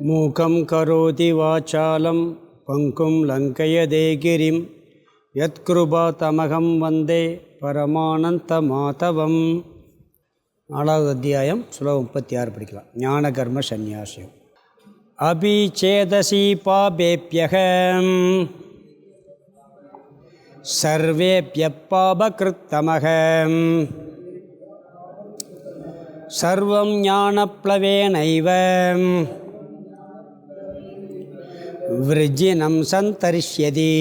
மூகம் கரோதி வாசாலம் பங்கும் லங்கயதே கிரிம் யத்கிருபா தமகம் வந்தே பரமானந்த மாதவம். 4வது அத்தியாயம் ஸ்லோகம் 36 படிக்கலாம். ஞான கர்ம சந்நியாசம். அபிச்சேதசி பாபேப்யகம் சர்வேப்ய பாபக்ருத்தமகம் சர்வம் ஞானப்ளவேனைவ விருஜினம் சந்தரிஷ்யதி.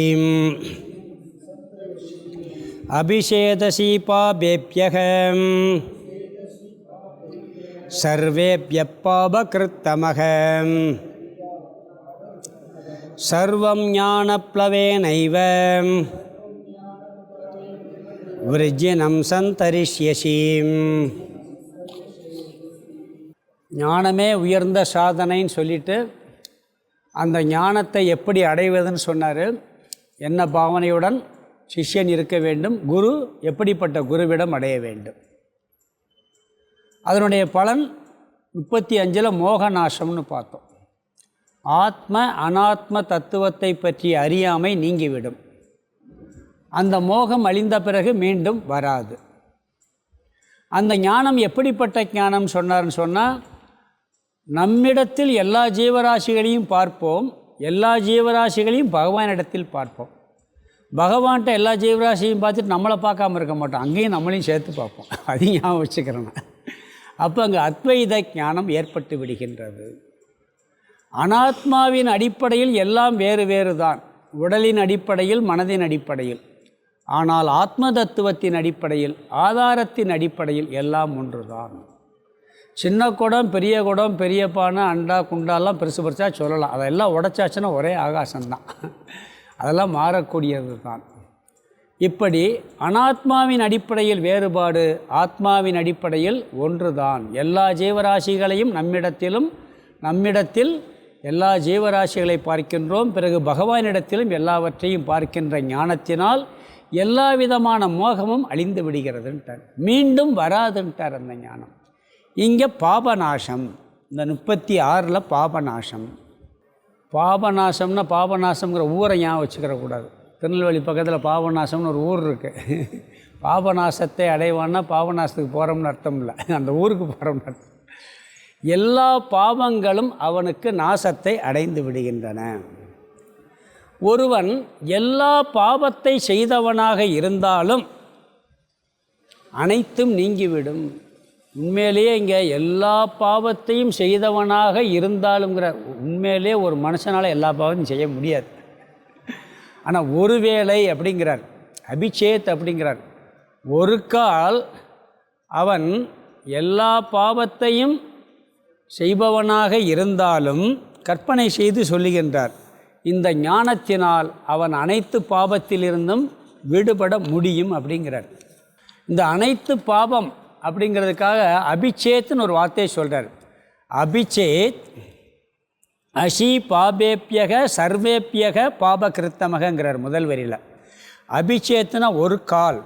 அபிஷேதசி பாபேப்யகம் சர்வேப்ய பாபக்ருத்தமகம் சர்வம் ஞானப்ளவேனைவ விருஜினம் சந்தரிஷ்யசி. ஞானமே உயர்ந்த சாதனைன்னு சொல்லிட்டு அந்த ஞானத்தை எப்படி அடைவதுன்னு சொன்னார். என்ன பாவனையுடன் சிஷ்யன் இருக்க வேண்டும், குரு எப்படிப்பட்ட குருவிடம் அடைய வேண்டும். அதனுடைய பலன் 35 மோகநாசம்னு பார்த்தோம். ஆத்ம அனாத்ம தத்துவத்தை பற்றிய அறியாமை நீங்கிவிடும். அந்த மோகம் அழிந்த பிறகு மீண்டும் வராது. அந்த ஞானம் எப்படிப்பட்ட ஞானம் சொன்னார்னு சொன்னால், நம்மிடத்தில் எல்லா ஜீவராசிகளையும் பார்ப்போம், எல்லா ஜீவராசிகளையும் பகவானிடத்தில் பார்ப்போம். பகவான்கிட்ட எல்லா ஜீவராசியையும் பார்த்துட்டு நம்மளை பார்க்காம இருக்க மாட்டோம், அங்கேயும் நம்மளையும் சேர்த்து பார்ப்போம். அதையும் ஞாபகம் வச்சுக்கிறேன். அப்போ அங்கே அத்வைத ஞானம் ஏற்பட்டு விடுகின்றது. அனாத்மாவின் அடிப்படையில் எல்லாம் வேறு வேறு தான், உடலின் அடிப்படையில், மனதின் அடிப்படையில். ஆனால் ஆத்ம தத்துவத்தின் அடிப்படையில், ஆதாரத்தின் அடிப்படையில் எல்லாம் ஒன்று தான். சின்ன குடம் பெரிய குடம் பெரிய பானை அண்டா குண்டாலாம் பெருசு பெருசாக சொல்லலாம், அதெல்லாம் உடைச்சாச்சுன்னா ஒரே ஆகாசம்தான், அதெல்லாம் மாறக்கூடியது தான். இப்படி அனாத்மாவின் அடிப்படையில் வேறுபாடு, ஆத்மாவின் அடிப்படையில் ஒன்று தான். எல்லா ஜீவராசிகளையும் நம்மிடத்தில் எல்லா ஜீவராசிகளை பார்க்கின்றோம். பிறகு பகவானிடத்திலும் எல்லாவற்றையும் பார்க்கின்ற ஞானத்தினால் எல்லா விதமான மோகமும் அழிந்து விடுகிறதுன்ட்டார், மீண்டும் வராதுன்ட்டார் அந்த ஞானம். இங்கே பாபநாசம், இந்த 36 பாபநாசம். பாபநாசம்னா பாபநாசம்ங்கிற ஊரை ஞாபகம் வச்சுக்கிற கூடாது. திருநெல்வேலி பக்கத்தில் பாபநாசம்னு ஒரு ஊர் இருக்குது. பாபநாசத்தை அடைவான்னா பாபநாசத்துக்கு போகிறோம்னு அர்த்தம் இல்லை, அந்த ஊருக்கு போகிறோம்னு அர்த்தம். எல்லா பாவங்களும் அவனுக்கு நாசத்தை அடைந்து விடுகின்றன. ஒருவன் எல்லா பாவத்தை செய்தவனாக இருந்தாலும் அனைத்தும் நீங்கிவிடும். உண்மையிலேயே இங்கே எல்லா பாவத்தையும் செய்தவனாக இருந்தாலுங்கிற, உண்மையிலே ஒரு மனுஷனால் எல்லா பாவத்தையும் செய்ய முடியாது. ஆனால் ஒருவேளை அப்படிங்கிறார், அபிஷேத் அப்படிங்கிறார், ஒரு கால் அவன் எல்லா பாவத்தையும் செய்பவனாக இருந்தாலும் கற்பனை செய்து சொல்லுகின்றார், இந்த ஞானத்தினால் அவன் அனைத்து பாவத்திலிருந்தும் விடுபட முடியும் அப்படிங்கிறார். இந்த அனைத்து பாவம் அப்படிங்கிறதுக்காக அபிச்சேத்னு ஒரு வார்த்தையை சொல்கிறார். அபிச்சேத் அஷி பாபேப்யக சர்வேப்யக பாபகிருத்தமகங்கிறார் முதல் வரியில். அபிச்சேத்னா ஒரு கால்,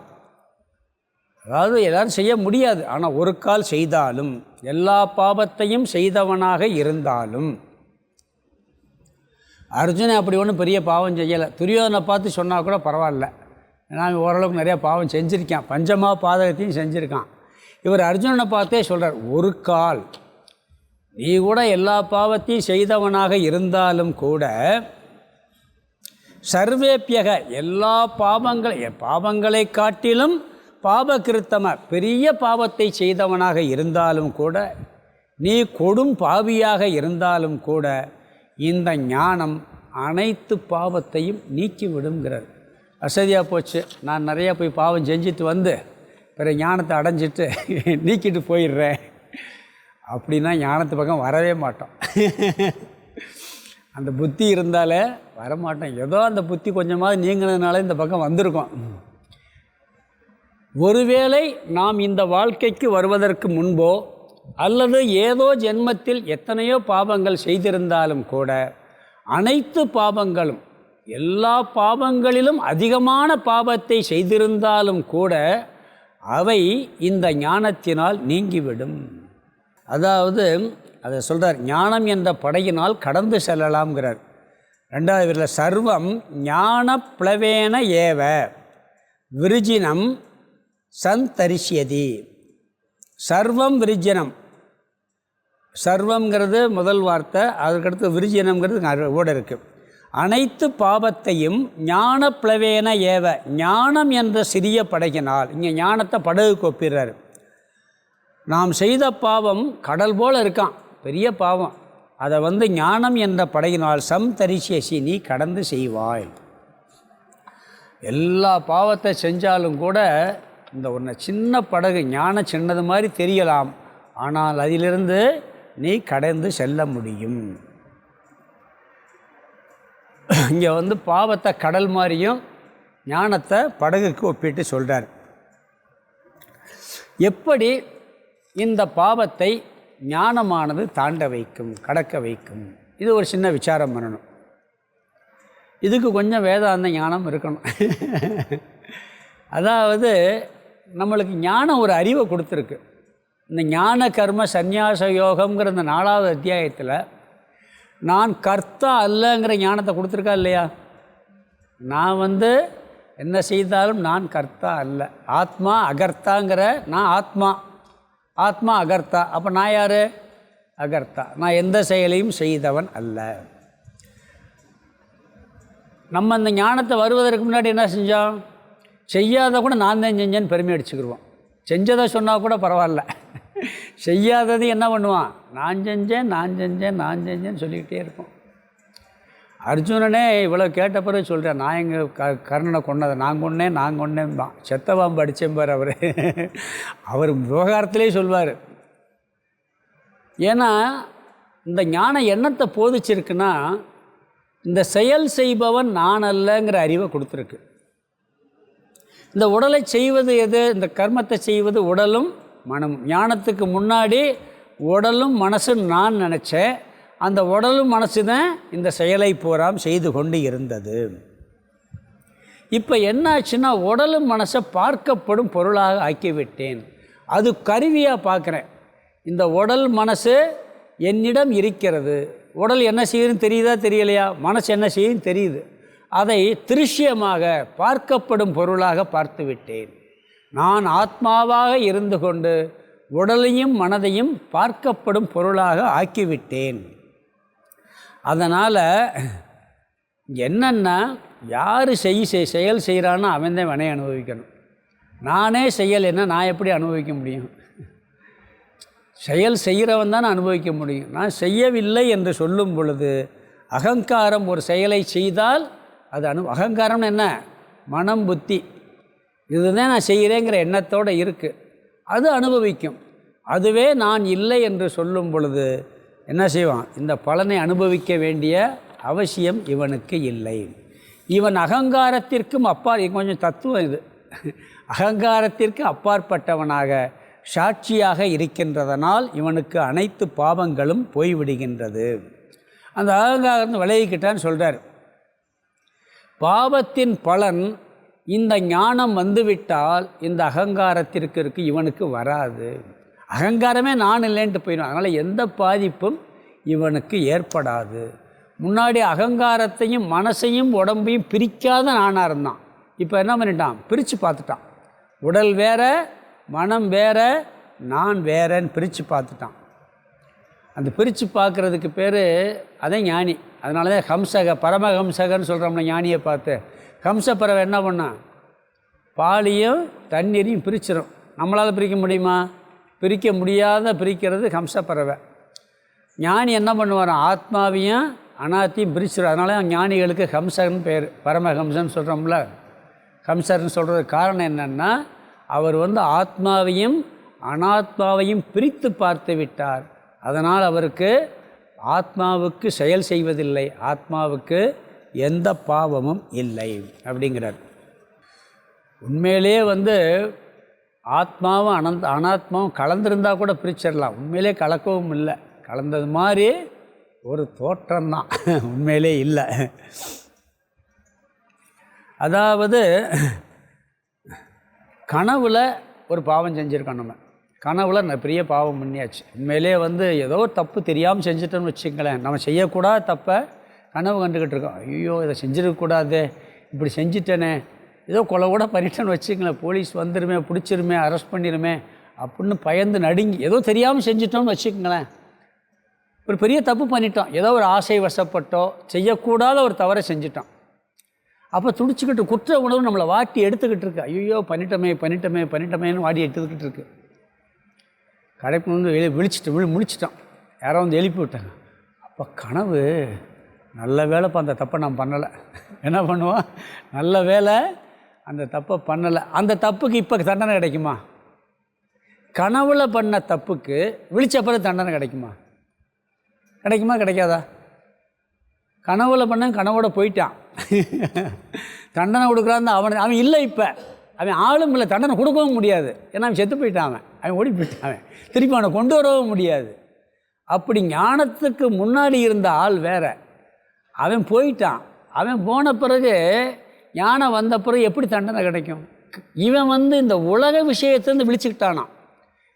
அதாவது எல்லோரும் செய்ய முடியாது, ஆனால் ஒரு கால் செய்தாலும், எல்லா பாவத்தையும் செய்தவனாக இருந்தாலும். அர்ஜுனன் அப்படி ஒன்றும் பெரிய பாவம் செய்யலை. துரியோதனை பார்த்து சொன்னால் கூட பரவாயில்ல, ஏன்னா ஓரளவுக்கு நிறையா பாவம் செஞ்சுருக்கான், பஞ்சமா பாதகத்தையும் செஞ்சுருக்கான். இவர் அர்ஜுனனை பார்த்தே சொல்கிறார், ஒரு கால் நீ கூட எல்லா பாவத்தையும் செய்தவனாக இருந்தாலும் கூட, சர்வேப்யக எல்லா பாவங்களை காட்டிலும் பாபகிருத்தம பெரிய பாவத்தை செய்தவனாக இருந்தாலும் கூட, நீ கொடும் பாவியாக இருந்தாலும் கூட, இந்த ஞானம் அனைத்து பாவத்தையும் நீக்கிவிடுங்கிறார். வசதியாக போச்சு, நான் நிறையா போய் பாவம் செஞ்சுட்டு வந்து பிறகு ஞானத்தை அடைஞ்சிட்டு நீக்கிட்டு போயிடுறேன் அப்படின்னா ஞானத்து பக்கம் வரவே மாட்டோம். அந்த புத்தி இருந்தாலே வரமாட்டோம். ஏதோ அந்த புத்தி கொஞ்சமாவது நீங்கினதுனால இந்த பக்கம் வந்திருக்கோம். ஒருவேளை நாம் இந்த வாழ்க்கைக்கு வருவதற்கு முன்போ அல்லது ஏதோ ஜென்மத்தில் எத்தனையோ பாவங்கள் செய்திருந்தாலும் கூட, அனைத்து பாவங்களும், எல்லா பாவங்களிலும் அதிகமான பாவத்தை செய்திருந்தாலும் கூட அவை இந்த ஞானத்தினால் நீங்கிவிடும். அதாவது அதை சொல்கிறார், ஞானம் என்ற படையினால் கடந்து செல்லலாம்ங்கிறார். ரெண்டாவது வரியில் சர்வம் ஞான பிளவேன ஏவ விருஜினம் சந்தரிஷ்யதி. சர்வம் விருஜினம், சர்வங்கிறது முதல் வார்த்தை, அதுக்கடுத்து விருஜினம்ங்கிறது கூட இருக்குது. அனைத்து பாவத்தையும் ஞான பிளவேன ஏவ, ஞானம் என்ற சிறிய படகினால், இங்கே ஞானத்தை படகுக்கு ஒப்பிடுறாரு. நாம் செய்த பாவம் கடல் போல் இருக்கான், பெரிய பாவம், அதை ஞானம் என்ற படகினால் சம்தரிசியசி, நீ கடந்து செய்வாய். எல்லா பாவத்தை செஞ்சாலும் கூட இந்த ஒன்று சின்ன படகு, ஞானம் சின்னது மாதிரி தெரியலாம், ஆனால் அதிலிருந்து நீ கடந்து செல்ல முடியும். இங்கே பாவத்தை கடல் மாதிரியும் ஞானத்தை படகுக்கு ஒப்பிட்டு சொல்கிறார். எப்படி இந்த பாவத்தை ஞானமானது தாண்ட வைக்கும், கடக்க வைக்கும், இது ஒரு சின்ன விசாரம் பண்ணணும். இதுக்கு கொஞ்சம் வேதாந்த ஞானம் இருக்கணும். அதாவது நம்மளுக்கு ஞானம் ஒரு அறிவை கொடுத்துருக்கு. இந்த ஞான கர்ம சந்நியாச யோகம்ங்கிற இந்த 4வது அத்தியாயத்தில் நான் கர்த்தா அல்லங்கிற ஞானத்தை கொடுத்துருக்கா இல்லையா? நான் என்ன செய்தாலும் நான் கர்த்தா அல்ல, ஆத்மா அகர்த்தாங்கிற, நான் ஆத்மா, ஆத்மா அகர்த்தா. அப்போ நான் யார்? அகர்த்தா. நான் எந்த செயலையும் செய்தவன் அல்ல. நம்ம அந்த ஞானத்தை வருவதற்கு முன்னாடி என்ன செஞ்சோம்? செய்யாத கூட நான் தான் செஞ்சேன்னு பெருமை அடிச்சுக்கிடுவோம். செஞ்சதை சொன்னால் கூட பரவாயில்ல, செய்யாதது என்ன பண்ணுவான்? நான் செஞ்சேன் நான் செஞ்சேன் நான் செஞ்சேன்னு சொல்லிக்கிட்டே இருப்போம். அர்ஜுனனே இவ்வளோ கேட்ட பிறகு சொல்கிறேன், நான் எங்கள் கர்ணனை கொன்னதை நான் கொன்னேன் தான், செத்த பாம்பு அடித்தேன் பார் அவர். அவர் விவகாரத்திலே சொல்வார். ஏன்னா இந்த ஞானம் என்னத்தை போதிச்சிருக்குன்னா, இந்த செயல் செய்பவன் நான் அல்லங்கிற அறிவை கொடுத்துருக்கு. இந்த உடலை செய்வது எது? இந்த கர்மத்தை செய்வது உடலும் மனமும். ஞானத்துக்கு முன்னாடி உடலும் மனசும் நான் நினச்சேன், அந்த உடலும் மனசு தான் இந்த செயலை பூராம் செய்து கொண்டு இருந்தது. இப்போ என்னாச்சுன்னா, உடலும் மனசை பார்க்கப்படும் பொருளாக ஆக்கிவிட்டேன். அது கருவியாக பார்க்குறேன். இந்த உடல் மனசு என்னிடம் இருக்கிறது. உடல் என்ன செய்யுதுன்னு தெரியுதா தெரியலையா? மனசு என்ன செய்யுதுன்னு தெரியுது. அதை திருஷ்யமாக பார்க்கப்படும் பொருளாக பார்த்து விட்டேன். நான் ஆத்மாவாக இருந்து கொண்டு உடலையும் மனதையும் பார்க்கப்படும் பொருளாக ஆக்கிவிட்டேன். அதனால் என்னென்னா, யார் செயல் செய்கிறானோ அவன் தான் வினை அனுபவிக்கணும். நானே செயல் என்ன, நான் எப்படி அனுபவிக்க முடியும்? செயல் செய்கிறவன் தான் அனுபவிக்க முடியும். நான் செய்யவில்லை என்று சொல்லும் பொழுது அகங்காரம் ஒரு செயலை செய்தால் அது அகங்காரம்னு என்ன? மனம் புத்தி இதுதான் நான் செய்கிறேங்கிற எண்ணத்தோடு இருக்குது, அது அனுபவிக்கும். அதுவே நான் இல்லை என்று சொல்லும் பொழுது என்ன செய்வான்? இந்த பலனை அனுபவிக்க வேண்டிய அவசியம் இவனுக்கு இல்லை. இவன் அகங்காரத்திற்கும் கொஞ்சம் தத்துவம் இது, அகங்காரத்திற்கு அப்பாற்பட்டவனாக சாட்சியாக இருக்கின்றதனால் இவனுக்கு அனைத்து பாவங்களும் போய்விடுகின்றது. அந்த அகங்காரத்தை விலகிக்கிட்டான்னு சொல்கிறார். பாவத்தின் பலன் இந்த ஞானம் வந்துவிட்டால் இந்த அகங்காரத்திற்கு இவனுக்கு வராது. அகங்காரமே நான் இல்லைன்ட்டு போயிடும். அதனால் எந்த பாதிப்பும் இவனுக்கு ஏற்படாது. முன்னாடி அகங்காரத்தையும் மனசையும் உடம்பையும் பிரிக்காத நானாக இருந்தான். இப்போ என்ன பண்ணிட்டான்? பிரித்து பார்த்துட்டான். உடல் வேற, மனம் வேற, நான் வேறன்னு பிரித்து பார்த்துட்டான். அந்த பிரித்து பார்க்குறதுக்கு பேர் அதே ஞானி. அதனால தான் பரமஹம்சகன்னு சொல்கிறோம்ல ஞானியை பார்த்து. ஹம்சப்பறவை என்ன பண்ணான்? பாலையும் தண்ணீரையும் பிரிச்சிடும். நம்மளால் பிரிக்க முடியுமா? பிரிக்க முடியாத பிரிக்கிறது ஹம்சப்பறவை. ஞானி என்ன பண்ணுவாராம்? ஆத்மாவையும் அனாத்தையும் பிரிச்சிடும். அதனால ஞானிகளுக்கு ஹம்சகன் பேர், பரமஹம்சன்னு சொல்கிறோம்ல. ஹம்சர்னு சொல்கிறதுக்கு காரணம் என்னென்னா, அவர் ஆத்மாவையும் அனாத்மாவையும் பிரித்து பார்த்து விட்டார். அதனால் அவருக்கு ஆத்மாவுக்கு செயல் செய்வதில்லை, ஆத்மாவுக்கு எந்த பாவமும் இல்லை அப்படிங்கிறார். உண்மையிலே ஆத்மாவும் அனாத்மாவும் கலந்துருந்தால் கூட பிரிச்சிடலாம். உண்மையிலே கலக்கவும் இல்லை, கலந்தது மாதிரி ஒரு தோற்றம்தான், உண்மையிலே இல்லை. அதாவது கனவில் ஒரு பாவம் செஞ்சுருக்கோம். நம்ம கனவுல நான் பெரிய பாவம் பண்ணியாச்சு, உண்மையிலே வந்து ஏதோ தப்பு தெரியாமல் செஞ்சுட்டோன்னு வச்சுங்களேன். நம்ம செய்யக்கூடாத தப்பை கனவு கண்டுக்கிட்டு இருக்கோம். ஐயோ இதை செஞ்சிடக்கூடாதே, இப்படி செஞ்சிட்டேனே, ஏதோ கொலை கூட பண்ணிட்டேன்னு வச்சுங்களேன், போலீஸ் வந்துடுமே, பிடிச்சிருமே, அரெஸ்ட் பண்ணிடுமே அப்படின்னு பயந்து நடுங்கி ஏதோ தெரியாமல் செஞ்சிட்டோம்னு வச்சுக்கோங்களேன். ஒரு பெரிய தப்பு பண்ணிட்டோம், ஏதோ ஒரு ஆசை வசப்பட்டோ செய்யக்கூடாத ஒரு தவறை செஞ்சிட்டோம். அப்போ துடிச்சிக்கிட்டு குற்ற உணர்வு நம்மளை வாட்டி எடுத்துக்கிட்டு இருக்கு. ஐயோ பண்ணிட்டோமேன்னு வாடி எடுத்துக்கிட்டு இருக்கு. கடைப்பு வந்து முழிச்சிட்டோம், யாரோ வந்து எழுப்பி விட்டாங்க. அப்போ கனவு, நல்ல வேலைப்பா அந்த தப்பை நான் பண்ணலை. என்ன பண்ணுவோம், நல்ல வேலை அந்த தப்பை பண்ணலை. அந்த தப்புக்கு இப்போ தண்டனை கிடைக்குமா? கனவுல பண்ண தப்புக்கு விழிச்ச பிறகு தண்டனை கிடைக்குமா? கிடைக்காதா? கனவுல பண்ண கனவோட போயிட்டான், தண்டனை கொடுக்குறான்னு அவன் இல்லை. இப்போ அவன் ஆளும் இல்லை, தண்டனை கொடுக்கவும் முடியாது. ஏன்னா அவன் செத்து போயிட்டான், அவன் ஓடி போயிட்டான், திருப்பி அவனை கொண்டு வரவும் முடியாது. அப்படி ஞானத்துக்கு முன்னாடி இருந்த ஆள் வேற, அவன் போயிட்டான். அவன் போன பிறகு ஞானம் வந்த பிறகு எப்படி தண்டனை கிடைக்கும்? இவன் வந்து இந்த உலக விஷயத்திலிருந்து விழிச்சுக்கிட்டானான்.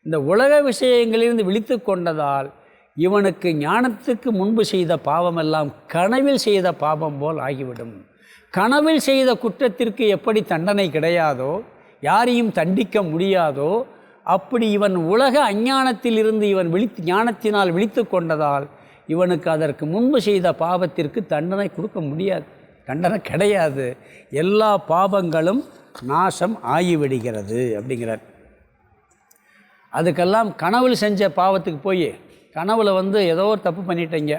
இந்த உலக விஷயங்களிலிருந்து விழித்து கொண்டதால் இவனுக்கு ஞானத்துக்கு முன்பு செய்த பாவமெல்லாம் கனவில் செய்த பாவம் போல் ஆகிவிடும். கனவில் செய்த குற்றத்திற்கு எப்படி தண்டனை கிடையாதோ, யாரையும் தண்டிக்க முடியாதோ, அப்படி இவன் உலக அஞ்ஞானத்திலிருந்து இவன் ஞானத்தினால் விழித்து கொண்டதால் இவனுக்கு அதற்கு முன்பு செய்த பாவத்திற்கு தண்டனை கொடுக்க முடியாது, தண்டனை கிடையாது. எல்லா பாவங்களும் நாசம் ஆகிவிடுகிறது அப்படிங்கிறார். அதுக்கெல்லாம் கனவில் செஞ்ச பாவத்துக்கு போய் கனவில் வந்து ஏதோ ஒரு தப்பு பண்ணிட்டீங்க,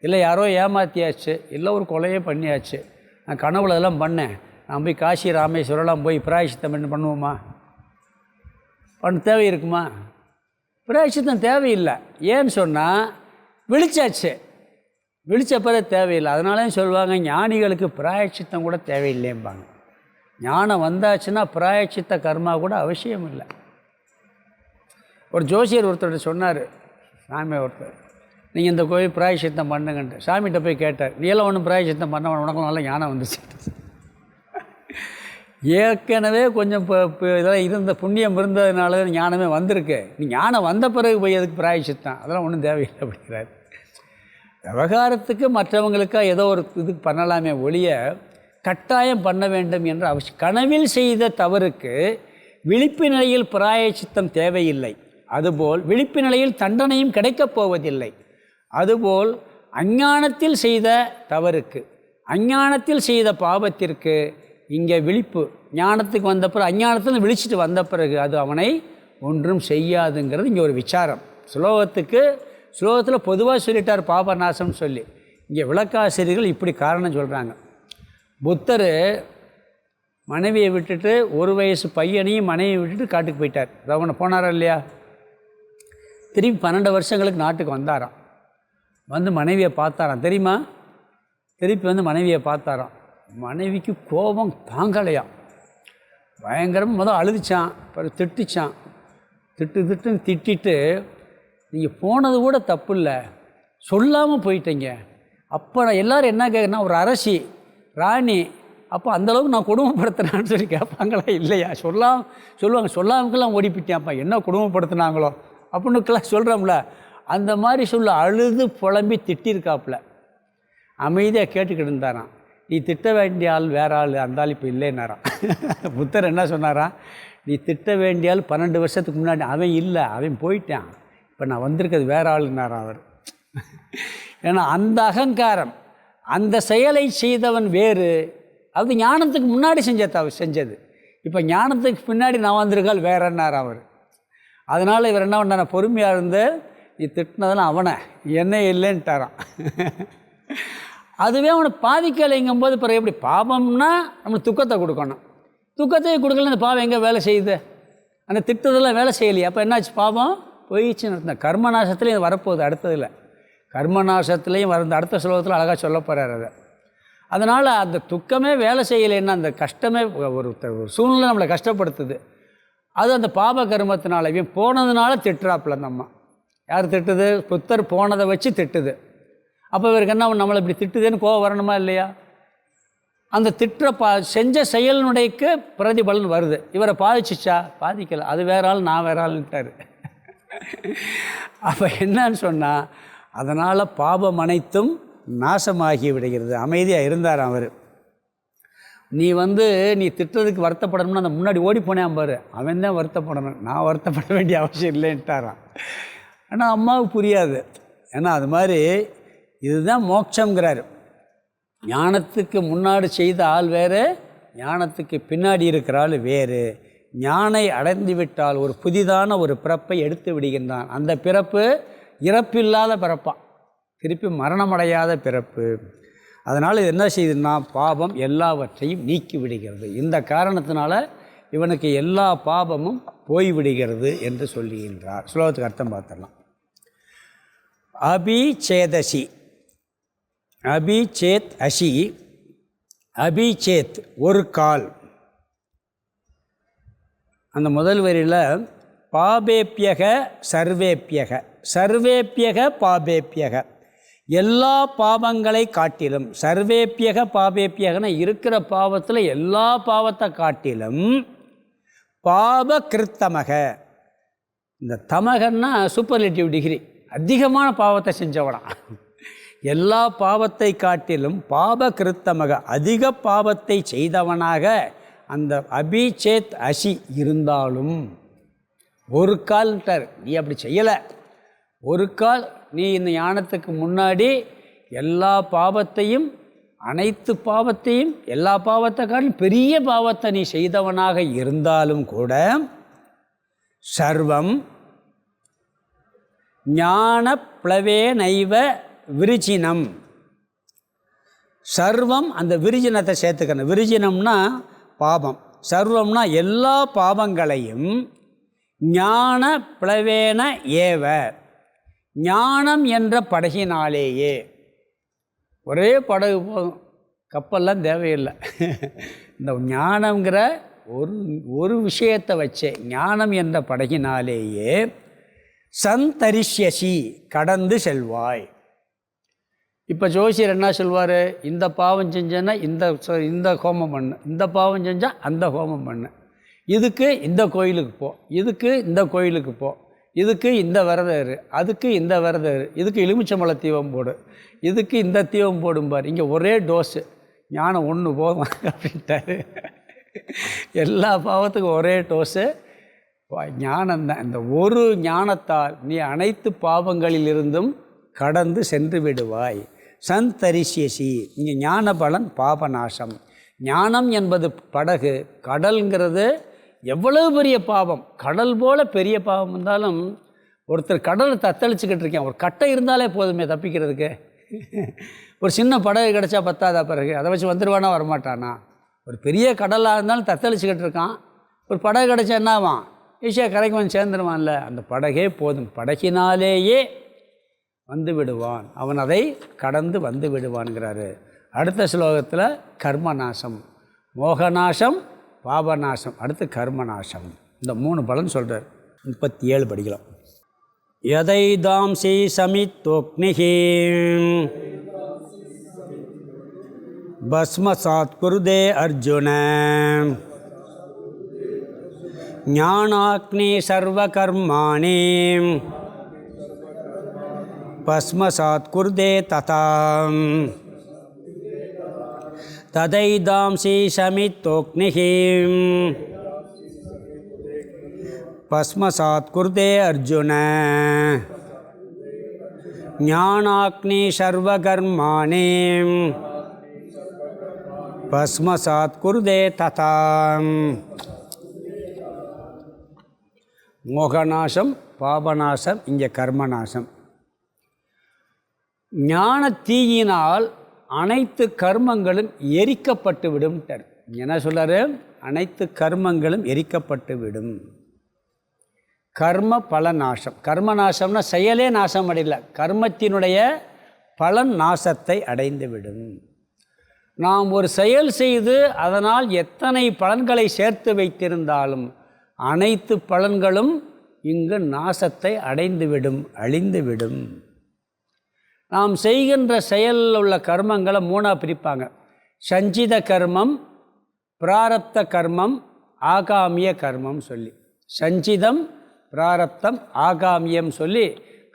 இல்லை யாரோ ஏமாற்றியாச்சு, இல்லை ஒரு கொலையே பண்ணியாச்சு, நான் கனவில் அதெல்லாம் பண்ணேன், நான் போய் காசி ராமேஸ்வரம்லாம் போய் பிராயச்சித்தம் பண்ணுவோமா? பண்ண தேவை இருக்குமா? பிராயச்சித்தம் தேவையில்லை. ஏன்னு சொன்னால் விழிச்சாச்சு, விழிச்ச பிறகு தேவையில்லை. அதனாலே சொல்லுவாங்க ஞானிகளுக்கு பிராயச்சித்தம் கூட தேவையில்லைம்பாங்க. ஞானம் வந்தாச்சுன்னா பிராயச்சித்த கர்மா கூட அவசியம் இல்லை. ஒரு ஜோசியர் ஒருத்தர் சொன்னார், சாமி ஒருத்தர், நீங்கள் இந்த கோயில் பிராயச்சித்தம் பண்ணுங்கன்ட்டு. சாமிகிட்ட போய் கேட்டார், நீ எல்லாம் ஒன்றும் பிராயச்சித்தம் பண்ண உனக்கும் நல்லா ஞானம் வந்துச்சு, ஏற்கனவே கொஞ்சம் இதெல்லாம் இருந்த புண்ணியம் இருந்ததுனால ஞானமே வந்திருக்கு, நீ ஞானம் வந்த பிறகு போய் அதுக்கு பிராயச்சித்தம் அதெல்லாம் ஒன்றும் தேவையில்லை அப்படிங்கிறார். விவகாரத்துக்கு மற்றவங்களுக்காக ஏதோ ஒரு இதுக்கு பண்ணலாமே ஒழிய கட்டாயம் பண்ண வேண்டும் என்ற அவசியம். கனவில் செய்த தவறுக்கு விழிப்பு நிலையில் பிராயச்சித்தம் தேவையில்லை. அதுபோல் விழிப்பு நிலையில் தண்டனையும் கிடைக்கப் போவதில்லை. அதுபோல் அஞ்ஞானத்தில் செய்த தவறுக்கு, அஞ்ஞானத்தில் செய்த பாவத்திற்கு இங்கே விழிப்பு ஞானத்துக்கு வந்த பிறகு, அஞ்ஞானத்தில் விழிச்சிட்டு வந்த பிறகு அது அவனை ஒன்றும் செய்யாதுங்கிறது இங்கே ஒரு விசாரம். ஸ்லோகத்தில் பொதுவாக சொல்லிட்டார் பாபநாசம்னு சொல்லி. இங்கே விளக்காசிரியர்கள் இப்படி காரணம் சொல்கிறாங்க. புத்தர் மனைவியை விட்டுட்டு, ஒரு வயசு பையனையும் மனைவியை விட்டுட்டு காட்டுக்கு போயிட்டார். அவனை போனாரா இல்லையா? திரும்பி 12 வருஷங்களுக்கு நாட்டுக்கு வந்தாராம். வந்து மனைவியை பார்த்தாராம், தெரியுமா? திருப்பி வந்து மனைவியை பார்த்தாராம். மனைவிக்கு கோபம் தாங்கலையாம், பயங்கரமாக முதல் அழுதுச்சான், அப்புறம் திட்டுச்சான். திட்டுன்னு திட்டிட்டு, நீங்கள் போனது கூட தப்பு இல்லை, சொல்லாமல் போயிட்டீங்க. அப்போ நான் எல்லோரும் என்ன கேட்குறேன்னா, ஒரு அரசி ராணி, அப்போ அந்தளவுக்கு நான் கொடுமைப்படுத்துனான்னு சொல்லி கேட்பாங்களா இல்லையா? சொல்லுவாங்க, சொல்லாமக்கெல்லாம் ஓடிப்பிட்டான்ப்பா, என்ன கொடுமைப்படுத்தினாங்களோ அப்படின்னுக்கெல்லாம் சொல்கிறோம்ல, அந்த மாதிரி சொல்ல அழுது புலம்பி திட்டிருக்காப்புல. அமைதியாக கேட்டுக்கிட்டு இருந்தாராம். நீ திட்ட வேண்டிய ஆள் வேற ஆள், அந்த ஆள் இப்போ இல்லைன்னாராம். புத்தர் என்ன சொன்னாராம், நீ திட்ட வேண்டிய ஆள் 12 வருஷத்துக்கு முன்னாடி அவன் இல்லை, அவன் போயிட்டான், இப்போ நான் வந்திருக்கிறது வேற ஆளுன்னாராம் அவர். ஏன்னா அந்த அகங்காரம், அந்த செயலை செய்தவன் வேறு, அது ஞானத்துக்கு முன்னாடி செஞ்சது. இப்போ ஞானத்துக்கு பின்னாடி நான் வந்திருக்கால் வேறன்னார் அவர். அதனால் இவர் என்ன பண்ணார், பொறுமையாக இருந்து நீ திட்டினதெல்லாம் அவனை, என்ன இல்லைன்ட்டாரான். அதுவே அவனை பாதிக்கலைங்கும் போது பிறகு எப்படி? பாவம்னா நம்மளுக்கு துக்கத்தை கொடுக்கணும், துக்கத்தையே கொடுக்கல, அந்த பாவம் எங்கே வேலை செய்யுது? அந்த திட்டதெல்லாம் வேலை செய்யலையே, அப்போ என்னாச்சு? பாவம் போயிடுச்சுன்னு அர்த்தம். கர்மநாசத்துலேயும் வரப்போகுது அடுத்ததில், கர்மநாசத்துலேயும் வர அடுத்த ஸ்லோகத்தில் அழகாக சொல்ல போகிறார் அதை. அதனால் அந்த துக்கமே வேலை செய்யலைன்னா, அந்த கஷ்டமே ஒரு சூழ்நிலை நம்மளை கஷ்டப்படுத்துது, அது அந்த பாப கர்மத்தினால. இவன் போனதுனால திட்டுறாப்புல அந்த அம்மா. யார் திட்டுது? புத்தர் போனதை வச்சு திட்டுது. அப்போ இவருக்கு என்ன, நம்மளை இப்படி திட்டுதுன்னு கோவம் வரணுமா இல்லையா? அந்த செஞ்ச செயலினுடையக்கு பிரதிபலன் வருது. இவரை பாதிச்சிச்சா? பாதிக்கலை, அது வேற ஆள், நான் வேற ஆள்ன்ட்டார். அப்போ என்னன்னு சொன்னால், அதனால் பாபம் அனைத்தும் நாசமாகி விடுகிறது. அமைதியாக இருந்தார் அவர். நீ திட்டுறதுக்கு வருத்தப்படணும்னா அந்த முன்னாடி ஓடி போனேன் பாரு, அவன் தான் வருத்தப்படணும், நான் வருத்தப்பட வேண்டிய அவசியம் இல்லைன்ட்டாரான். ஆனால் அம்மாவுக்கு புரியாது. ஏன்னா அது மாதிரி இதுதான் மோட்சங்கிறார். ஞானத்துக்கு முன்னாடி செய்த ஆள் வேறு, ஞானத்துக்கு பின்னாடி இருக்கிற ஆள் வேறு. ஞானை அடைந்து விட்டால் ஒரு புதிதான ஒரு பிறப்பை எடுத்து விடுகின்றான். அந்த பிறப்பு இறப்பில்லாத பிறப்பான், திருப்பி மரணமடையாத பிறப்பு. அதனால் இது என்ன செய்யுதுன்னா, பாபம் எல்லாவற்றையும் நீக்கி விடுகிறது. இந்த காரணத்தினால இவனுக்கு எல்லா பாபமும் போய்விடுகிறது என்று சொல்லுகின்றார். ஸ்லோகத்துக்கு அர்த்தம் பார்த்துடலாம். அபிச்சேதசி, அபிச்சேத் அசி, அபிச்சேத் ஒரு கால். அந்த முதல் வரியில் பாபேப்பியக சர்வேப்பியக, சர்வேப்பியக பாபேப்பியக, எல்லா பாவங்களை காட்டிலும். சர்வேப்பியக பாபேப்பியகன இருக்கிற பாவத்தில் எல்லா பாவத்தை காட்டிலும் பாப கிருத்தமக. இந்த தமகன்னா சூப்பர்லேட்டிவ் டிகிரி, அதிகமான பாவத்தை செஞ்சவனா. எல்லா பாவத்தை காட்டிலும் பாப கிருத்தமக, அதிக பாவத்தை செய்தவனாக அந்த அபிச்சேத் அசி இருந்தாலும் ஒரு கால்ட்டார். நீ அப்படி செய்யலை. ஒரு கால் நீ இந்த ஞானத்துக்கு முன்னாடி எல்லா பாவத்தையும், அனைத்து பாவத்தையும், எல்லா பாவத்தை காட்டிலும் பெரிய பாவத்தை நீ செய்தவனாக இருந்தாலும் கூட சர்வம் ஞான பிளவே நைவ விருஜினம். சர்வம் அந்த விருஜினத்தை சேர்த்துக்கணும். விருஜினம்னா பாபம், சர்வம்னா எல்லா பாவங்களையும் ஞான பிளவேன ஏவ, ஞானம் என்ற படகினாலேயே. ஒரே படகு போதும், கப்பல்லாம் தேவையில்லை. இந்த ஞானங்கிற ஒரு விஷயத்தை வச்சே, ஞானம் என்ற படகினாலேயே சந்தரிஷ்யசி கடந்து செல்வாய். இப்போ ஜோசியர் என்ன சொல்வார், இந்த பாவம் செஞ்சேன்னா இந்த ஹோமம் பண்ணு, இந்த பாவம் செஞ்சால் அந்த ஹோமம் பண்ணு, இதுக்கு இந்த கோயிலுக்கு போ, இதுக்கு இந்த கோயிலுக்கு போ, இதுக்கு இந்த விரதம் இரு, அதுக்கு இந்த விரதம் இரு, இதுக்கு எலுமிச்சம்பழ தீபம் போடு, இதுக்கு இந்த தீபம் போடும்பார். இங்கே ஒரே டோஸு, ஞானம் ஒன்று போதும் அப்படின்ட்டாரு. எல்லா பாவத்துக்கும் ஒரே டோஸு ஞானம்தான். இந்த ஒரு ஞானத்தால் நீ அனைத்து பாவங்களிலிருந்தும் கடந்து சென்று விடுவாய். சந்தரிஷ்யசி, இங்கே ஞான பலன் பாபநாசம். ஞானம் என்பது படகு, கடல்ங்கிறது எவ்வளவு பெரிய பாவம், கடல் போல் பெரிய பாவம் இருந்தாலும் ஒருத்தர் கடலை தத்தளிச்சுக்கிட்டு இருக்கேன், ஒரு கட்டை இருந்தாலே போதுமே தப்பிக்கிறதுக்கு. ஒரு சின்ன படகு கிடச்சா பத்தாதா பிறகு, அதை வச்சு வந்துடுவானா வரமாட்டானா? ஒரு பெரிய கடலாக இருந்தாலும் தத்தளிச்சுக்கிட்டு இருக்கான், ஒரு படகு கிடச்சா என்னாவான், ஈஸியாக கரைக்கு வந்து சேர்ந்துருவான்ல. அந்த படகே போதும், படகினாலேயே வந்து விடுவான், அவன் அதை கடந்து வந்து விடுவான்கிறாரு. அடுத்த ஸ்லோகத்தில் கர்மநாசம், மோகநாசம், பாபநாசம், அடுத்து கர்மநாசம். இந்த 3 பலன் சொல்கிறார். 37 படிக்கலாம். யதைதாம்சி சமித்தோக்னிஹி பஸ்மசாத் குருதே அர்ஜுன ஞானாக்னி சர்வகர்மாணி பஸ்மசாத் குருதே ததாம் ததைதாம்சி சமித்தோக்னிஹி பஸ்மசாத் குருதே அர்ஜுன ஞானாக்னி சர்வகர்மாணி பஸ்மசாத் குருதே ததாம். மோகநாசம், பாபநாசம், இங்கே கர்மநாசம். ஞான தீயினால் அனைத்து கர்மங்களும் எரிக்கப்பட்டு விடும். என்ன சொல்றாரு? அனைத்து கர்மங்களும் எரிக்கப்பட்டு விடும். கர்ம பல நாசம். கர்ம நாசம்னா செயலே நாசம் அடையல, கர்மத்தினுடைய பலன் நாசத்தை அடைந்து விடும். நாம் ஒரு செயல் செய்து அதனால் எத்தனை பலன்களை சேர்த்து வைத்திருந்தாலும் அனைத்து பலன்களும் இங்கு நாசத்தை அடைந்துவிடும், அழிந்துவிடும். நாம் செய்கின்ற செயலில் உள்ள கர்மங்களை 3ஆக பிரிப்பாங்க. சஞ்சித கர்மம், பிராரப்த கர்மம், ஆகாமிய கர்மம் சொல்லி. சஞ்சிதம், பிராரப்தம், ஆகாமியம் சொல்லி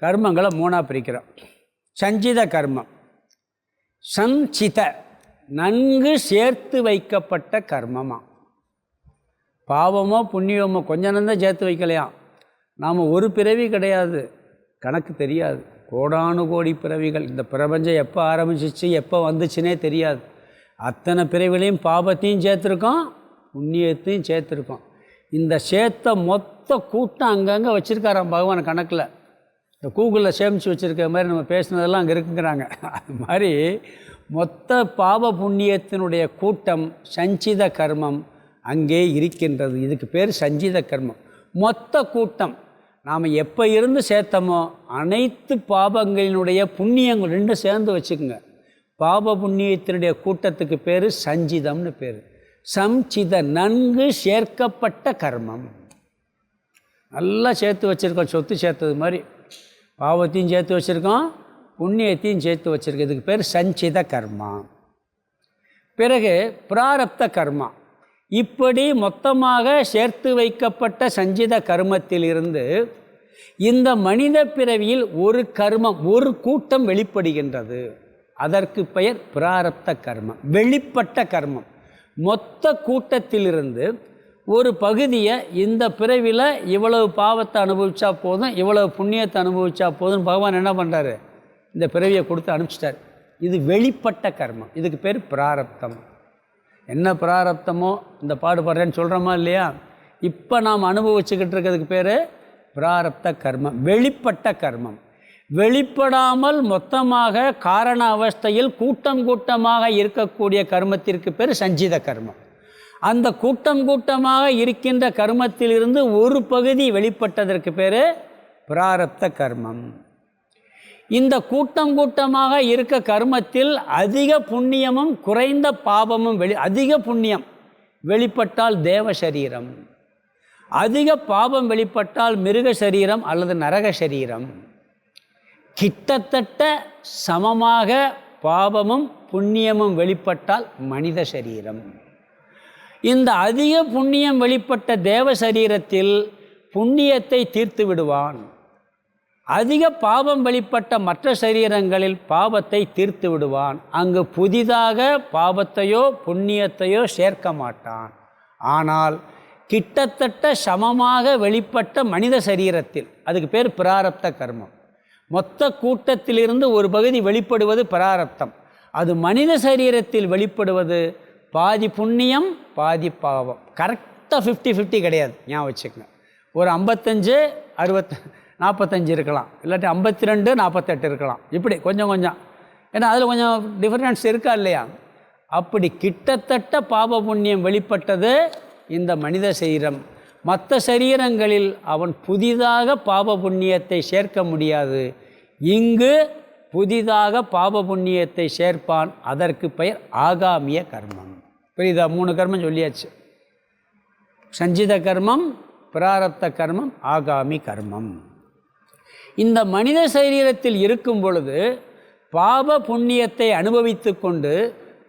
கர்மங்களை மூணாக பிரிக்கிறோம். சஞ்சித கர்மம், சஞ்சித நன்கு சேர்த்து வைக்கப்பட்ட கர்மமா. பாவமோ புண்ணியமோ கொஞ்சம் தான் சேர்த்து வைக்கலையாம். நாம் ஒரு பிறவி கிடையாது, கணக்கு தெரியாது. கோடானு கோடி பிறவிகள். இந்த பிரபஞ்சம் எப்போ ஆரம்பிச்சிச்சு எப்போ வந்துச்சுன்னே தெரியாது. அத்தனை பிறவிலையும் பாவத்தையும் சேர்த்துருக்கோம், புண்ணியத்தையும் சேர்த்துருக்கோம். இந்த சேர்த்த மொத்த கூட்டம் அங்கங்கே வச்சுருக்காராம் பகவான் கணக்கில். இந்த கூகுளில் சேமித்து வச்சுருக்க மாதிரி நம்ம பேசுனதெல்லாம் அங்கே இருக்குங்கிறாங்க. அது மாதிரி மொத்த பாவ புண்ணியத்தினுடைய கூட்டம் சஞ்சித கர்மம் அங்கே இருக்கின்றது. இதுக்கு பேர் சஞ்சித கர்மம். மொத்த கூட்டம் நாம் எப்போ இருந்து சேர்த்தமோ அனைத்து பாவங்களினுடைய புண்ணியங்கள் ரெண்டும் சேர்ந்து வச்சுக்கோங்க. பாவ புண்ணியத்தினுடைய கூட்டத்துக்கு பேர் சஞ்சிதம்னு பேர். சம்சித நன்கு சேர்க்கப்பட்ட கர்மம். நல்லா சேர்த்து வச்சுருக்கோம், சொத்து சேர்த்தது மாதிரி பாவத்தையும் சேர்த்து வச்சுருக்கோம், புண்ணியத்தையும் சேர்த்து வச்சுருக்கோம். இதுக்கு பேர் சஞ்சித கர்மா. பிறகு பிராரப்த கர்மா. இப்படி மொத்தமாக சேர்த்து வைக்கப்பட்ட சஞ்சித கர்மத்திலிருந்து இந்த மனித பிறவியில் ஒரு கர்மம், ஒரு கூட்டம் வெளிப்படுகின்றது. அதற்கு பெயர் பிராரப்த கர்மம், வெளிப்பட்ட கர்மம். மொத்த கூட்டத்திலிருந்து ஒரு பகுதியை இந்த பிறவியில் இவ்வளவு பாவத்தை அனுபவிச்சா போதும், இவ்வளவு புண்ணியத்தை அனுபவிச்சா போதும் பகவான் என்ன பண்ணுறாரு, இந்த பிறவியை கொடுத்து அனுப்பிச்சிட்டார். இது வெளிப்பட்ட கர்மம். இதுக்கு பேர் பிராரப்தம். என்ன பிராரப்தமோ இந்த பாடுபடுறேன்னு சொல்கிறோமா இல்லையா, இப்போ நாம் அனுபவிச்சுக்கிட்டு இருக்கிறதுக்கு பேர் பிராரப்த கர்மம், வெளிப்பட்ட கர்மம். வெளிப்படாமல் மொத்தமாக காரண அவஸ்தையில் கூட்டம் கூட்டமாக இருக்கக்கூடிய கர்மத்திற்கு பேர் சஞ்சித கர்மம். அந்த கூட்டம் கூட்டமாக இருக்கின்ற கர்மத்திலிருந்து ஒரு பகுதி வெளிப்பட்டதற்கு பேர் பிராரப்த கர்மம். இந்த கூட்டம் கூட்டமாக இருக்க கர்மத்தில் அதிக புண்ணியமும் குறைந்த பாவமும் அதிக புண்ணியம் வெளிப்பட்டால் தேவ சரீரம், அதிக பாவம் வெளிப்பட்டால் மிருக சரீரம் அல்லது நரக சரீரம். கிட்டத்தட்ட சமமாக பாவமும் புண்ணியமும் வெளிப்பட்டால் மனித சரீரம். இந்த அதிக புண்ணியம் வெளிப்பட்ட தேவ சரீரத்தில் புண்ணியத்தை தீர்த்து விடுவான். அதிக பாவம் வெளிப்பட்ட மற்ற சரீரங்களில் பாவத்தை தீர்த்து விடுவான். அங்கு புதிதாக பாவத்தையோ புண்ணியத்தையோ சேர்க்க மாட்டான். ஆனால் கிட்டத்தட்ட சமமாக வெளிப்பட்ட மனித சரீரத்தில், அதுக்கு பேர் பிராரப்த கர்மம். மொத்த கூட்டத்திலிருந்து ஒரு பகுதி வெளிப்படுவது பிராரப்தம். அது மனித சரீரத்தில் வெளிப்படுவது பாதி புண்ணியம் பாதி பாவம். கரெக்டாக 50-50 கிடையாது, ஞாபகம் வச்சுக்கங்க. ஒரு 55-45 இருக்கலாம், இல்லாட்டி 52-48 இருக்கலாம். இப்படி கொஞ்சம் கொஞ்சம், ஏன்னா அதில் கொஞ்சம் டிஃபரன்ஸ் இருக்கா இல்லையா. அப்படி கிட்டத்தட்ட பாவ புண்ணியம் வெளிப்பட்டது இந்த மனித சரீரம். மற்ற சரீரங்களில் அவன் புதிதாக பாவ புண்ணியத்தை சேர்க்க முடியாது. இங்கு புதிதாக பாவ புண்ணியத்தை சேர்ப்பான். அதற்கு பெயர் ஆகாமிய கர்மம். புரியுதா? 3 கர்மம் சொல்லியாச்சு. சஞ்சித கர்மம், பிராரப்த கர்மம், ஆகாமி கர்மம். இந்த மனித சரீரத்தில் இருக்கும் பொழுது பாவ புண்ணியத்தை அனுபவித்து கொண்டு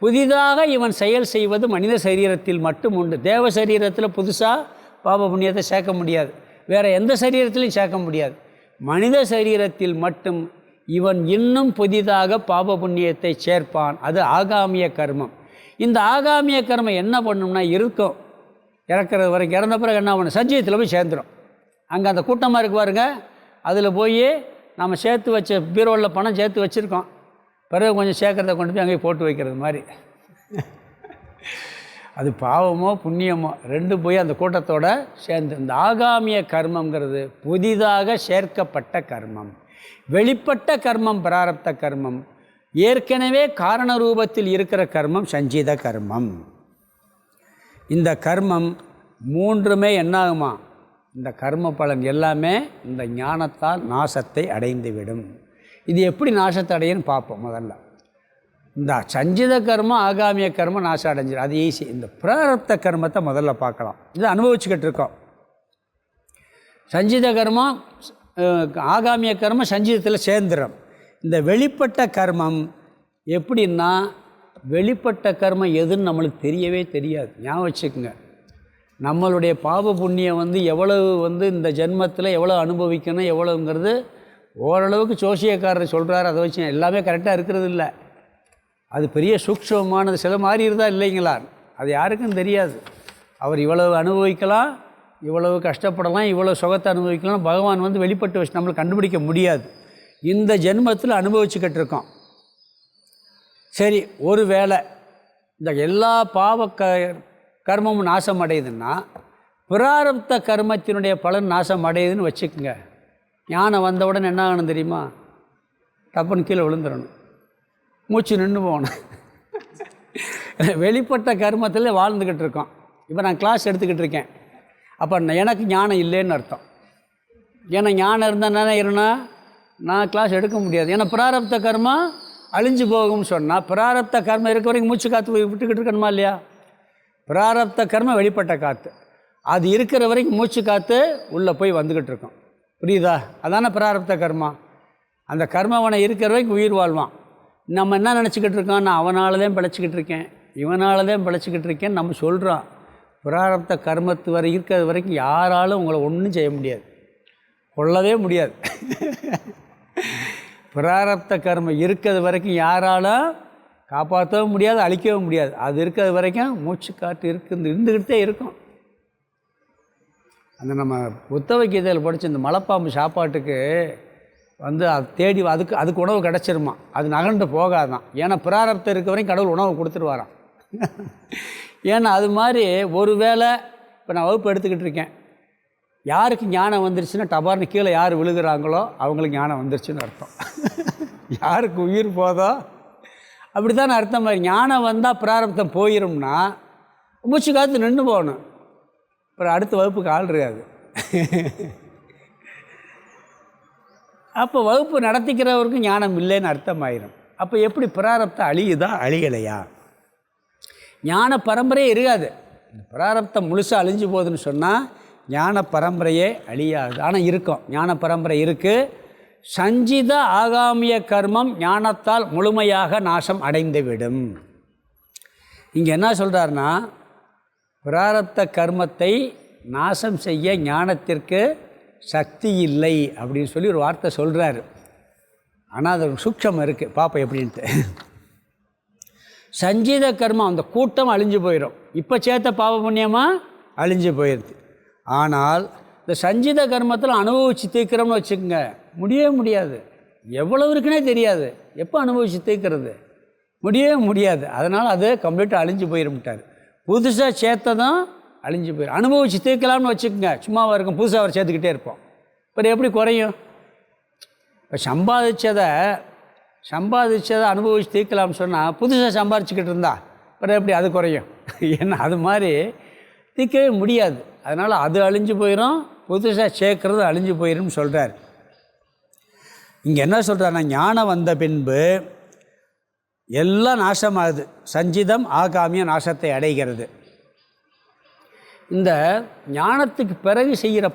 புதிதாக இவன் செயல் செய்வது மனித சரீரத்தில் மட்டும் உண்டு. தேவ சரீரத்தில் புதுசாக பாவ புண்ணியத்தை சேர்க்க முடியாது, வேறு எந்த சரீரத்திலையும் சேர்க்க முடியாது. மனித சரீரத்தில் மட்டும் இவன் இன்னும் புதிதாக பாவ புண்ணியத்தை சேர்ப்பான். அது ஆகாமிய கர்மம். இந்த ஆகாமிய கர்மம் என்ன பண்ணும்னா, இருக்கும் இறக்குறது வரைக்கும், இறந்த பிறகு என்ன பண்ணும், சஞ்சீவத்தில் போய் சேர்ந்துடும். அங்கே அந்த கூட்டமாக இருக்கு பாருங்க, அதில் போய் நம்ம சேர்த்து வச்ச பீரோவில் பணம் சேர்த்து வச்சுருக்கோம், பிறகு கொஞ்சம் சேர்க்குறத கொண்டு போய் அங்கே போட்டு வைக்கிறது மாதிரி. அது பாவமோ புண்ணியமோ ரெண்டு போய் அந்த கூட்டத்தோடு சேர்ந்து. இந்த ஆகாமிய கர்மங்கிறது புதிதாக சேர்க்கப்பட்ட கர்மம். வெளிப்பட்ட கர்மம் பிராரப்த கர்மம். ஏற்கனவே காரண ரூபத்தில் இருக்கிற கர்மம் சஞ்சித கர்மம். இந்த கர்மம் மூன்றுமே என்னாகுமா, இந்த கர்ம பலன் எல்லாமே இந்த ஞானத்தால் நாசத்தை அடைந்துவிடும். இது எப்படி நாசத்தை அடையுன்னு பார்ப்போம். முதல்ல இந்த சஞ்சித கர்மம் ஆகாமிய கர்மம் நாசம் அடைஞ்சிடும், அது ஈஸி. இந்த பிராரப்த கர்மத்தை முதல்ல பார்க்கலாம். இதை அனுபவிச்சுக்கிட்டு இருக்கோம். சஞ்சித கர்மம் ஆகாமிய கர்மம் சஞ்சிதத்தில் சேர்ந்துடும். இந்த வெளிப்பட்ட கர்மம் எப்படின்னா, வெளிப்பட்ட கர்மம் எதுன்னு நம்மளுக்கு தெரியவே தெரியாது. ஞாபகம் வச்சுக்கோங்க. நம்மளுடைய பாவ புண்ணியம் வந்து எவ்வளவு வந்து இந்த ஜென்மத்தில் எவ்வளோ அனுபவிக்கணும் எவ்வளோங்கிறது ஓரளவுக்கு ஜோசியக்காரர் சொல்கிறார். அதை வச்சு எல்லாமே கரெக்டாக இருக்கிறது இல்லை. அது பெரிய சூக்ஷ்மமானது. சில மாதிரி இருந்தால் இல்லைங்களா, அது யாருக்கும் தெரியாது. அவர் இவ்வளவு அனுபவிக்கலாம், இவ்வளவு கஷ்டப்படலாம், இவ்வளோ சுகத்தை அனுபவிக்கலாம், பகவான் வந்து வெளிப்பட்டு வச்சு நம்மளுக்கு கண்டுபிடிக்க முடியாது. இந்த ஜென்மத்தில் அனுபவிச்சுக்கிட்டு இருக்கோம். சரி, ஒரு வேளை இந்த எல்லா பாவ கர்மமும் நாசம் அடையுதுன்னா பிராரப்த கர்மத்தினுடைய பலன் நாசம் அடையுதுன்னு வச்சுக்கோங்க. ஞானம் வந்தவுடன் என்ன ஆகணும் தெரியுமா? டப்புன்னு கீழே விழுந்துடணும், மூச்சு நின்று போகணும். வெளிப்பட்ட கர்மத்தில் வாழ்ந்துக்கிட்டு இருக்கோம். இப்போ நான் கிளாஸ் எடுத்துக்கிட்டு இருக்கேன், அப்போ எனக்கு ஞானம் இல்லைன்னு அர்த்தம். ஏன்னா ஞானம் இருந்தால் இருனா நான் கிளாஸ் எடுக்க முடியாது. ஏன்னா பிராரப்த கர்மம் அழிஞ்சு போகும்னு சொன்னால் பிராரப்த கர்மம் இருக்க வரைக்கும் மூச்சு காற்று விட்டுக்கிட்டு இருக்கணுமா இல்லையா? பிராரப்த கர்மம் வெளிப்பட்ட காற்று, அது இருக்கிற வரைக்கும் மூச்சு காற்று உள்ளே போய் வந்துக்கிட்டு இருக்கோம். புரியுதா? அதானே பிராரப்த கர்மா. அந்த கர்மவனை இருக்கிற வரைக்கும் உயிர் வாழ்வான். நம்ம என்ன நினச்சிக்கிட்டு இருக்கோம்? நான் அவனால்தான் பிழைச்சிக்கிட்டு இருக்கேன், இவனால்தான் பிழைச்சிக்கிட்டு இருக்கேன்னு நம்ம சொல்கிறோம். பிராரப்த கர்மத்து வரை இருக்கிறது வரைக்கும் யாராலும் உங்களை ஒன்றும் செய்ய முடியாது, கொள்ளவே முடியாது. பிராரப்த கர்மம் இருக்கிறது வரைக்கும் யாராலும் காப்பாற்றவும் முடியாது, அழிக்கவும் முடியாது. அது இருக்கிறது வரைக்கும் மூச்சு காற்று இருந்துக்கிட்டே இருக்கும். அந்த நம்ம புத்தக கீதையில் படித்த இந்த மலைப்பாம்பு சாப்பாட்டுக்கு வந்து அது தேடி அதுக்கு உணவு கிடச்சிருமா, அது நகர்ந்து போகாதான். ஏன்னா பிராரப்தம் இருக்க வரைக்கும் கடவுள் உணவு கொடுத்துருவாராம். ஏன்னா அது மாதிரி ஒரு வேளை இப்போ நான் வகுப்பு எடுத்துக்கிட்டு இருக்கேன், யாருக்கு ஞானம் வந்துருச்சுன்னா டபார்னு கீழே யார் விழுகிறாங்களோ அவங்களுக்கு ஞானம் வந்துருச்சுன்னு அர்த்தம். யாருக்கு உயிர் போதோ அப்படி தான் அர்த்தம். மாதிரி ஞானம் வந்தால் பிராரப்தம் போயிடும்னா மூச்சு காற்று நின்று போகணும், அப்புறம் அடுத்த வகுப்புக்கு ஆள் இருக்காது. அப்போ வகுப்பு நடத்திக்கிறவருக்கும் ஞானம் இல்லைன்னு அர்த்தமாயிரும். அப்போ எப்படி பிராரப்தம் அழியுதா அழியலையா? ஞான பரம்பரையே இருக்காது. பிராரப்தம் முழுசாக அழிஞ்சு போகுதுன்னு சொன்னால் ஞான பரம்பரையே அழியாது. ஆனால் இருக்கும், ஞான பரம்பரை இருக்குது. சஞ்சித ஆகாமிய கர்மம் ஞானத்தால் முழுமையாக நாசம் அடைந்துவிடும். இங்கே என்ன சொல்கிறாருன்னா, பிராரப்த கர்மத்தை நாசம் செய்ய ஞானத்திற்கு சக்தி இல்லை அப்படின்னு சொல்லி ஒரு வார்த்தை சொல்கிறாரு. ஆனால் அது சூக்ஷம் இருக்குது, பார்ப்போம் எப்படின்ட்டு. சஞ்சீத கர்மம் அந்த கூட்டம் அழிஞ்சு போயிடும். இப்போ சேர்த்த பாவ புண்ணியமாக அழிஞ்சு போயிடுது. ஆனால் இந்த சஞ்சித கர்மத்தில் அனுபவிச்சு தீர்க்கிறோம்னு வச்சுக்கோங்க, முடியவே முடியாது. எவ்வளவு இருக்குன்னே தெரியாது. எப்போ அனுபவிச்சு தீர்க்கிறது? முடியவே முடியாது. அதனால் அது கம்ப்ளீட்டாக அழிஞ்சு போயிருட்டார். புதுசாக சேர்த்ததும் அழிஞ்சு போயிடும். அனுபவிச்சு தீர்க்கலாம்னு வச்சுக்கோங்க, சும்மாவாக இருக்கும், புதுசாக அவர் சேர்த்துக்கிட்டே இருப்போம். இப்போ எப்படி குறையும்? இப்போ சம்பாதிச்சதை அனுபவிச்சு தீர்க்கலாம்னு சொன்னால் புதுசாக சம்பாதிச்சுக்கிட்டு இருந்தா அப்புறம் எப்படி அது குறையும்? ஏன்னா அது மாதிரி தீர்க்கவே முடியாது. அதனால் அது அழிஞ்சு போயிடும், புதுசாக சேர்க்கறது அழிஞ்சு போயிடும்னு சொல்கிறார். இங்கே என்ன சொல்கிறாருன்னா, ஞானம் வந்த பின்பு எல்லாம் நாசமாகுது. சஞ்சிதம் ஆகாமிய நாசத்தை அடைகிறது. இந்த ஞானத்துக்கு பிறகு செய்கிற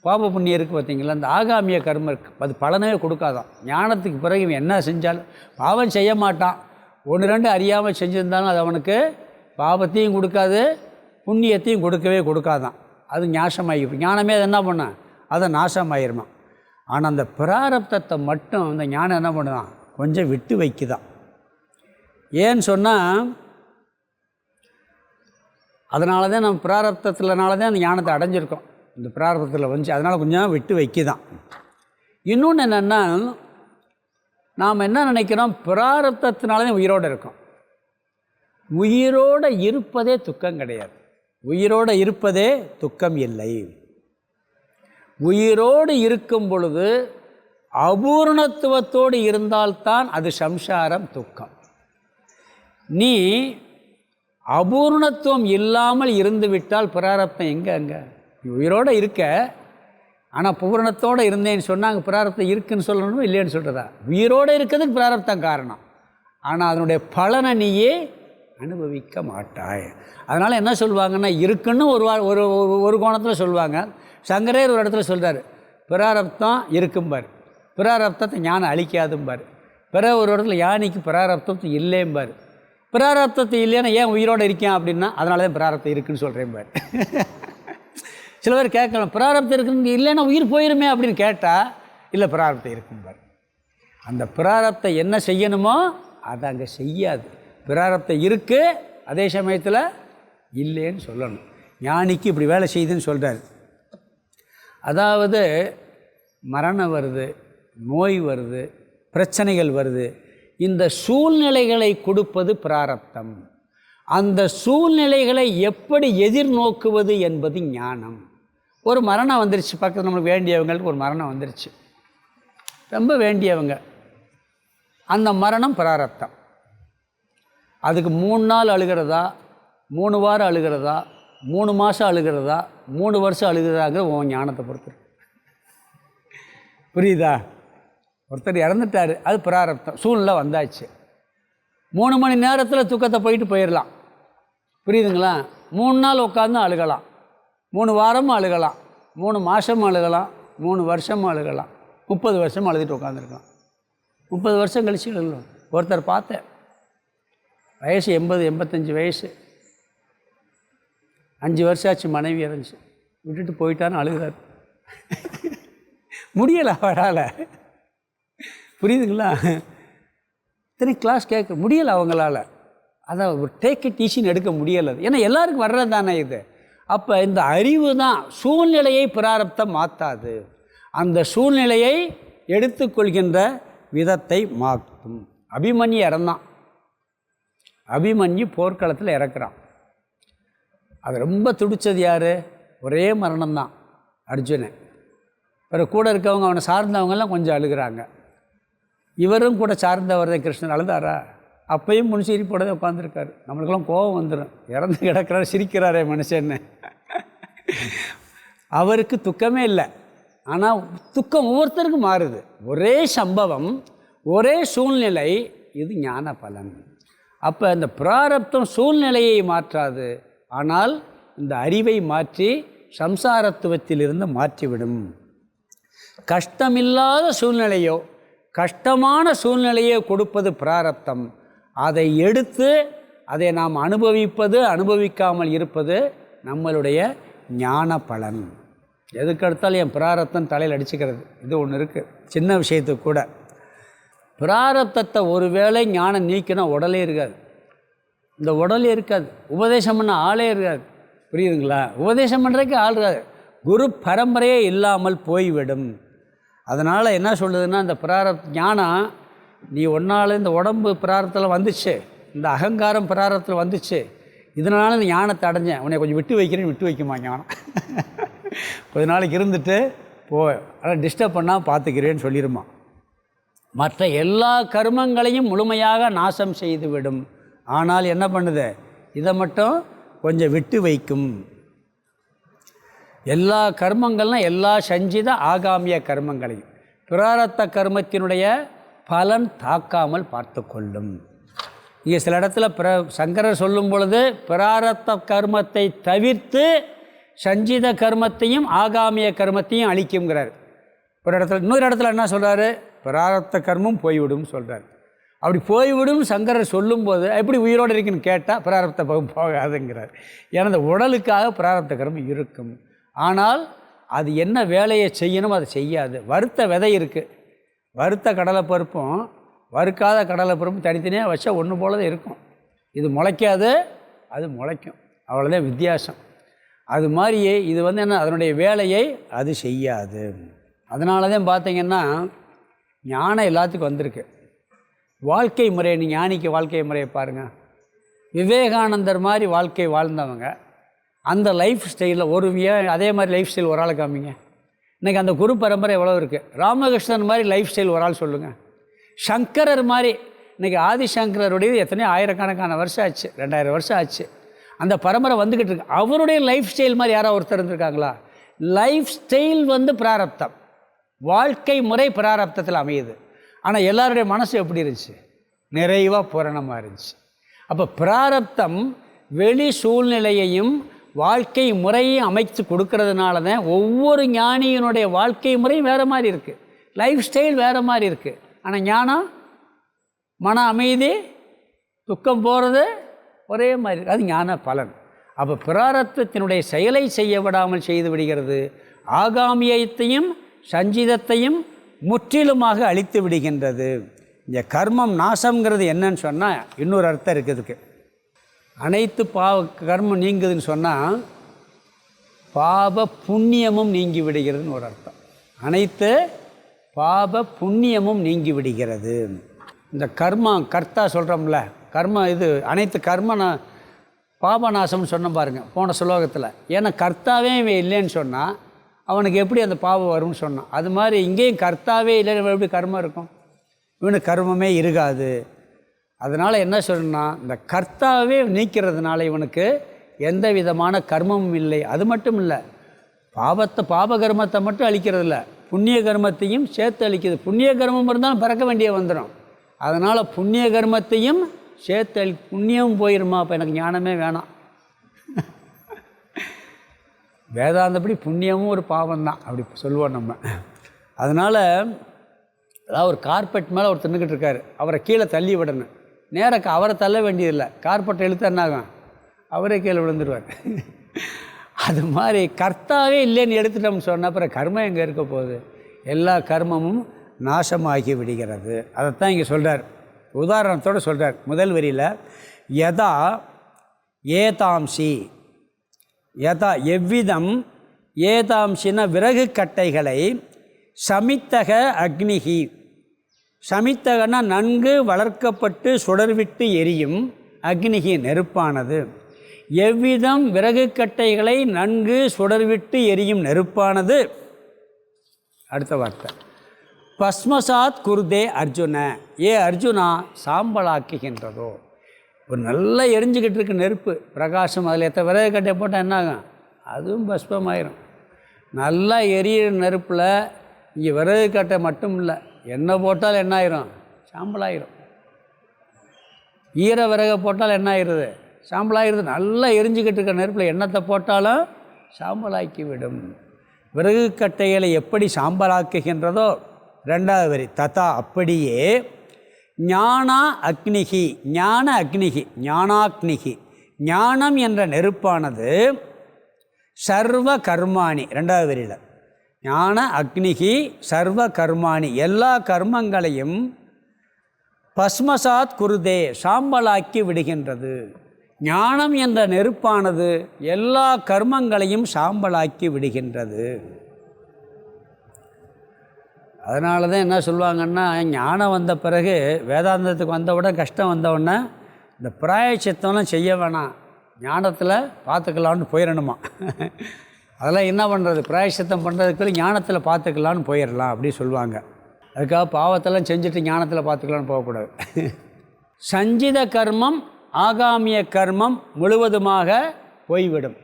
பாப புண்ணியம் இருக்குது பார்த்தீங்களா, இந்த ஆகாமிய கர்மம் இருக்குது, அது பலனே கொடுக்காதான். ஞானத்துக்கு பிறகு இவன் என்ன செஞ்சாலும் பாவம் செய்ய மாட்டான். ஒன்று ரெண்டு அறியாமல் செஞ்சுருந்தாலும் அது அவனுக்கு பாவத்தையும் கொடுக்காது, புண்ணியத்தையும் கொடுக்காதான். அது நாசமாகிடும். ஞானமே அது என்ன பண்ண, அதை நாசமாயிருமா. ஆனால் அந்த பிராரப்தத்தை மட்டும் இந்த ஞானம் என்ன பண்ணுதான், கொஞ்சம் விட்டு வைக்குதான். ஏன்னு சொன்னால் அதனால தான் நம்ம பிராரப்தத்தினால தான் அந்த ஞானத்தை அடைஞ்சிருக்கோம். இந்த பிராரப்தத்தில் வந்துச்சு, அதனால் கொஞ்சம் விட்டு வைக்குதான். இன்னொன்று என்னென்னா, நாம் என்ன நினைக்கிறோம், பிராரப்தத்தினால தான் உயிரோடு இருக்கோம். உயிரோடு இருப்பதே துக்கம் கிடையாது. உயிரோடு இருப்பதே துக்கம் இல்லை. உயிரோடு இருக்கும் பொழுது அபூர்ணத்துவத்தோடு இருந்தால்தான் அது சம்சாரம், துக்கம். நீ அபூர்ணத்துவம் இல்லாமல் இருந்து விட்டால் பிராரப்தம் எங்கே? உயிரோடு இருக்க, ஆனால் பூரணத்தோடு இருந்தேன்னு சொன்னால் அங்கே பிராரப்தம் இருக்குதுன்னு சொல்லணும், இல்லைன்னு சொல்கிறதா? உயிரோடு இருக்கிறதுக்கு பிராரப்தம் காரணம், ஆனால் அதனுடைய பலனை நீயே அனுபவிக்க மாட்டாய். அதனால் என்ன சொல்லுவாங்கன்னா, இருக்குன்னு ஒரு கோணத்தில் சொல்லுவாங்க. சங்கரர் ஒரு இடத்துல சொல்கிறார், பிராரப்தம் இருக்கும்பார், பிராரப்தத்தை ஞானம் அழிக்காதும்பார். பிற ஒரு இடத்துல யானைக்கு பிராரப்தம் இல்லைம்பார். பிராரப்தத்தை இல்லைன்னா ஏன் உயிரோடு இருக்கேன் அப்படின்னா அதனால தான் பிராரப்தம் இருக்குதுன்னு சொல்கிறேன் பாரு. சில பேர் கேட்கலாம், பிராரப்தம் இருக்குன்னு இல்லைன்னா உயிர் போயிருமே அப்படின்னு கேட்டால் இல்லை, பிராரப்தம் இருக்கும் பாரு. அந்த பிராரப்தம் என்ன செய்யணுமோ அதை அங்கே செய்யாது. பிராரப்தம் இருக்குது, அதே சமயத்தில் இல்லைன்னு சொல்லணும். ஞானிக்கு இப்படி வேலை செய்யுதுன்னு சொல்கிறார். அதாவது மரணம் வருது, நோய் வருது, பிரச்சனைகள் வருது, இந்த சூழ்நிலைகளை கொடுப்பது பிராரப்தம். அந்த சூழ்நிலைகளை எப்படி எதிர்நோக்குவது என்பது ஞானம். ஒரு மரணம் வந்துருச்சு, பக்கத்தில் நம்மளுக்கு வேண்டியவங்களுக்கு ஒரு மரணம் வந்துருச்சு, ரொம்ப வேண்டியவங்க, அந்த மரணம் பிராரப்தம். அதுக்கு 3 நாள் அழுகிறதா, 3 வாரம் அழுகிறதா, 3 மாதம் அழுகிறதா, 3 வருஷம் அழுகிறதாங்கிற உன் ஞானத்தை பொறுத்து. புரியுதா? ஒருத்தர் இறந்துட்டார், அது பிராரப்தம், சூழ்நிலை வந்தாச்சு. 3 மணி நேரத்தில் தூக்கத்தை போயிட்டு போயிடலாம். புரியுதுங்களா? 3 நாள் உட்காந்து அழுகலாம், 3 வாரமும் அழுகலாம், 3 மாதமும் அழுகலாம், 3 வருஷமும் அழுகலாம், 30 வருஷம் அழுதுட்டு உட்காந்துருக்கலாம். 30 வருஷம் கழிச்சு அழுகலாம். ஒருத்தர் பார்த்தேன், வயசு 80 85 வயசு, 5 வருஷம் ஆச்சு, மனைவி இறந்துச்சு, விட்டுட்டு போயிட்டான்னு அழுகிறார். முடியலை அவரால். புரியுதுங்களா? இத்தனை கிளாஸ் கேட்க முடியலை அவங்களால. அதை ஒரு டேக் இட் ஈஸின்னு எடுக்க முடியலை. ஏன்னா எல்லாருக்கும் வர்றது தானே இது. அப்போ இந்த அறிவு தான் சூழ்நிலையை பிராரப்தம் மாற்றாது, அந்த சூழ்நிலையை எடுத்துக்கொள்கின்ற விதத்தை மாற்றும். அபிமன்யு இறந்தான், அபிமன்யு போர்க்களத்தில் இறக்குறான். அது ரொம்ப துடித்தது யார்? ஒரே மரணம்தான், அர்ஜுனன். பிறகு கூட இருக்கவங்க, அவனை சார்ந்தவங்கெல்லாம் கொஞ்சம் அழுகிறாங்க. இவரும் கூட சார்ந்தவர் தான் கிருஷ்ணன். அழுதாரா? அப்பையும் முன்சிரிப்போட உட்காந்துருக்காரு. நம்மளுக்கெல்லாம் கோபம் வந்துடும், இறந்து கிடக்கிறாரு, சிரிக்கிறாரே மனுஷன்னு. அவருக்கு துக்கமே இல்லை. ஆனால் துக்கம் ஒவ்வொருத்தருக்கும் மாறுது. ஒரே சம்பவம், ஒரே சூழ்நிலை, இது ஞான பலன். அப்போ இந்த பிராரப்தம் சூழ்நிலையை மாற்றாது, ஆனால் இந்த அறிவை மாற்றி சம்சாரத்துவத்திலிருந்து மாற்றிவிடும். கஷ்டமில்லாத சூழ்நிலையோ கஷ்டமான சூழ்நிலையோ கொடுப்பது பிராரப்தம். அதை எடுத்து அதை நாம் அனுபவிப்பது, அனுபவிக்காமல் இருப்பது நம்மளுடைய ஞான பலன். எதுக்கெடுத்தாலும் என் பிராரப்தம் தலையில் அடிச்சுக்கிறது, இது ஒன்று இருக்குது. சின்ன விஷயத்துக்கு கூட பிராரப்தத்தை ஒருவேளை ஞானம் நீக்கினா உடலே இருக்காது, இந்த உடலே இருக்காது, உபதேசம் பண்ண ஆளே இருக்காது. புரியுதுங்களா? உபதேசம் பண்ணுறதுக்கு ஆள் இருக்காது, குரு பரம்பரையே இல்லாமல் போய்விடும். அதனால் என்ன சொல்லுதுன்னா, இந்த ஞானம் நீ ஒன்றால் இந்த உடம்பு பிராரத்தில் வந்துச்சு, இந்த அகங்காரம் பிராரத்தில் வந்துச்சு, இதனால இந்த ஞானத்தை அடைஞ்சேன், உன்னை கொஞ்சம் விட்டு வைக்கிறேன்னு விட்டு வைக்குமா ஞானம். கொஞ்ச நாளைக்கு இருந்துட்டு போ, ஆனால் டிஸ்டர்ப் பண்ணால் பார்த்துக்கிறேன்னு சொல்லிடுமா. மற்ற எல்லா கர்மங்களையும் முழுமையாக நாசம் செய்துவிடும். ஆனால் என்ன பண்ணுது? இதை மட்டும் கொஞ்சம் விட்டு வைக்கும். எல்லா கர்மங்கள்னால் எல்லா சஞ்சித ஆகாமிய கர்மங்களையும் பிராரத்த கர்மத்தினுடைய பலன் தாக்காமல் பார்த்து கொள்ளும். இங்கே சில இடத்துல சங்கரர் சொல்லும் பொழுது பிராரத்த கர்மத்தை தவிர்த்து சஞ்சித கர்மத்தையும் ஆகாமிய கர்மத்தையும் அழிக்குங்கிறார். ஒரு இடத்துல, இன்னொரு இடத்துல என்ன சொல்கிறாரு? பிராரத்த கர்மம் போய்விடும் சொல்கிறார். அப்படி போய்விடும் சங்கரர் சொல்லும்போது எப்படி உயிரோடு இருக்குன்னு கேட்டால் பிராரப்த பகம் போகாதுங்கிறார். ஏன்னா இந்த உடலுக்காக பிராரப்த கர்மம் இருக்கும், ஆனால் அது என்ன வேலையை செய்யணும் அதை செய்யாது. வறுத்த விதை இருக்குது, வறுத்த கடலைப்பருப்பும் வறுக்காத கடலைப்பருப்பும் தனித்தனியாக வச்சா ஒன்று போல தான் இருக்கும். இது முளைக்காது, அது முளைக்கும், அவ்வளோதான் வித்தியாசம். அது மாதிரியே இது என்ன, அதனுடைய வேலையை அது செய்யாது. அதனால தான் பார்த்திங்கன்னா ஞானம் எல்லாத்துக்கும் வந்திருக்கு. வாழ்க்கை முறை, நீ ஞானிக்கு வாழ்க்கை முறையை பாருங்கள். விவேகானந்தர் மாதிரி வாழ்க்கை வாழ்ந்தவங்க, அந்த லைஃப் ஸ்டைலில் ஒரு அதே மாதிரி லைஃப் ஸ்டைல் ஒரு ஆள் காமிங்க. இன்றைக்கி அந்த குரு பரம்பரை எவ்வளோ இருக்குது. ராமகிருஷ்ணன் மாதிரி லைஃப் ஸ்டைல் ஒரு ஆள் சொல்லுங்கள். சங்கரர் மாதிரி, இன்றைக்கி ஆதிசங்கரருடைய எத்தனையோ ஆயிரக்கணக்கான வருஷம் ஆச்சு, 2000 வருஷம் ஆச்சு, அந்த பரம்பரை வந்துக்கிட்டு இருக்கு. அவருடைய லைஃப் ஸ்டைல் மாதிரி யாராவது ஒருத்தர் இருந்திருக்காங்களா? லைஃப் ஸ்டைல் பிராரப்தம், வாழ்க்கை முறை பிராரப்தத்தில் அமையுது. ஆனால் எல்லாருடைய மனசு எப்படி இருந்துச்சு? நிறைவாக பூரணமாக இருந்துச்சு. அப்போ பிராரப்தம் வெளி சூழ்நிலையையும் வாழ்க்கை முறையும் அமைத்து கொடுக்கறதுனால தான் ஒவ்வொரு ஞானியினுடைய வாழ்க்கை முறையும் வேறு மாதிரி இருக்குது, லைஃப் ஸ்டைல் வேறு மாதிரி இருக்குது. ஆனால் ஞானம் மன அமைதி, துக்கம் போகிறது ஒரே மாதிரி, அது ஞான பலன். அப்போ பிராரத்தத்தினுடைய செயலை செய்ய விடாமல் செய்து விடுகிறது. ஆகாமியத்தையும் சஞ்சிதத்தையும் முற்றிலுமாக அழித்து விடுகின்றது. இந்த கர்மம் நாசம்ங்கிறது என்னன்னு சொன்னால் இன்னொரு அர்த்தம் இருக்குதுக்கு. அனைத்து கர்மம் நீங்குதுன்னு சொன்னால் பாப புண்ணியமும் நீங்கி விடுகிறதுன்னு ஒரு அர்த்தம். அனைத்து பாப புண்ணியமும் நீங்கி விடுகிறது. இந்த கர்த்தா சொல்கிறோம்ல, இது அனைத்து பாபநாசம்னு சொன்ன பாருங்கள் போன ஸ்லோகத்தில். ஏன்னா கர்த்தாவே இவன் இல்லைன்னு சொன்னால் அவனுக்கு எப்படி அந்த பாவம் வரும்னு சொன்னான். அது மாதிரி இங்கேயும் கர்த்தாவே இல்லைன்னு எப்படி கர்மம் இருக்கும்? இவனுக்கு கர்மமே இருக்காது. அதனால் என்ன சொல்லணும்னா, இந்த கர்த்தாவே நீக்கிறதுனால இவனுக்கு எந்த விதமான கர்மமும் இல்லை. அது மட்டும் இல்லை, பாப கர்மத்தை மட்டும் அழிக்கிறது இல்லை, புண்ணிய கர்மத்தையும் சேர்த்து அழிக்கிறது. புண்ணிய கர்மம் இருந்தாலும் பறக்க வேண்டிய வந்துடும். அதனால் புண்ணிய கர்மத்தையும் சேர்த்து புண்ணியமும் போயிருமா, அப்போ எனக்கு ஞானமே வேணாம். வேதாந்தப்படி புண்ணியமும் ஒரு பாவம்தான் அப்படி சொல்லுவோம் நம்ம. அதனால் அதாவது ஒரு கார்பெட் மேலே ஒருத்தர் நின்றுக்கிட்டு இருக்கார், அவரை கீழே தள்ளி விடணும். நேராக அவரை தள்ள வேண்டியதில்லை, கார்பெட்டை இழுத்து என்னாகும், அவரே கீழே விழுந்துருவார். அது மாதிரி கர்த்தாவே இல்லைன்னு எடுத்துட்டோம்னு சொன்ன அப்புறம் கர்மம் எங்கே இருக்க போகுது? எல்லா கர்மமும் நாசமாகி விடுகிறது. அதைத்தான் இங்கே சொல்கிறார், உதாரணத்தோடு சொல்கிறார். முதல் வரியில் யதா ஏதாம்சி, யதா எவ்விதம், ஏதாம்சின விறகு கட்டைகளை சமித்தக அக்னிகி, சமித்தகனா நன்கு வளர்க்கப்பட்டு சுடர்விட்டு எரியும், அக்னிகி நெருப்பானது. எவ்விதம் விறகு கட்டைகளை நன்கு சுடர்விட்டு எரியும் நெருப்பானது. அடுத்த வார்த்தை பஸ்மசாத் குருதே அர்ஜுன, ஏ அர்ஜுனா சாம்பலாக்குகின்றதோ. ஒரு நல்லா எரிஞ்சிக்கிட்டு இருக்க நெருப்பு பிரகாசம், அதில் எத்தனை விறகு கட்டை போட்டால் என்ன ஆகும்? அதுவும் பஸ்பமாயிரும். நல்லா எரியிற நெருப்பில் இங்கே விறகு கட்டை மட்டும் இல்லை, என்ன போட்டால் என்ன ஆயிரும்? சாம்பலாயிரும். ஈர விறகை போட்டால் என்ன ஆயிடுது? சாம்பலாகிடுது. நல்லா எரிஞ்சிக்கிட்டு இருக்க நெருப்பில் எண்ணத்தை போட்டாலும் சாம்பலாக்கி விடும். விறகு கட்டைகளை எப்படி சாம்பலாக்குகின்றதோ, ரெண்டாவது வரி ததா அப்படியே ஞானா அக்னிகி, ஞான அக்னிகி, ஞானாக்னிகி, ஞானம் என்ற நெருப்பானது சர்வ கர்மாணி, ரெண்டாவது வரியில் ஞான அக்னிகி சர்வ கர்மாணி, எல்லா கர்மங்களையும் பஸ்மசாத் குருதே சாம்பலாக்கி விடுகின்றது. ஞானம் என்ற நெருப்பானது எல்லா கர்மங்களையும் சாம்பலாக்கி விடுகின்றது. அதனால தான் என்ன சொல்லுவாங்கன்னா, ஞானம் வந்த பிறகு வேதாந்தத்துக்கு வந்தவுடனே கஷ்டம் வந்தவுடனே இந்த பிராயச்சித்தம்லாம் செய்ய வேணாம், ஞானத்தில் பார்த்துக்கலான்னு போயிடணுமா. அதெல்லாம் என்ன பண்ணுறது, பிராயச்சித்தம் பண்ணுறதுக்குள்ள ஞானத்தில் பார்த்துக்கலான்னு போயிடலாம் அப்படி சொல்லுவாங்க. அதுக்காக பாவத்தெல்லாம் செஞ்சுட்டு ஞானத்தில் பார்த்துக்கலான்னு போகக்கூடாது. சஞ்சித கர்மம் ஆகாமிய கர்மம் முழுவதுமாக போய்விடும்.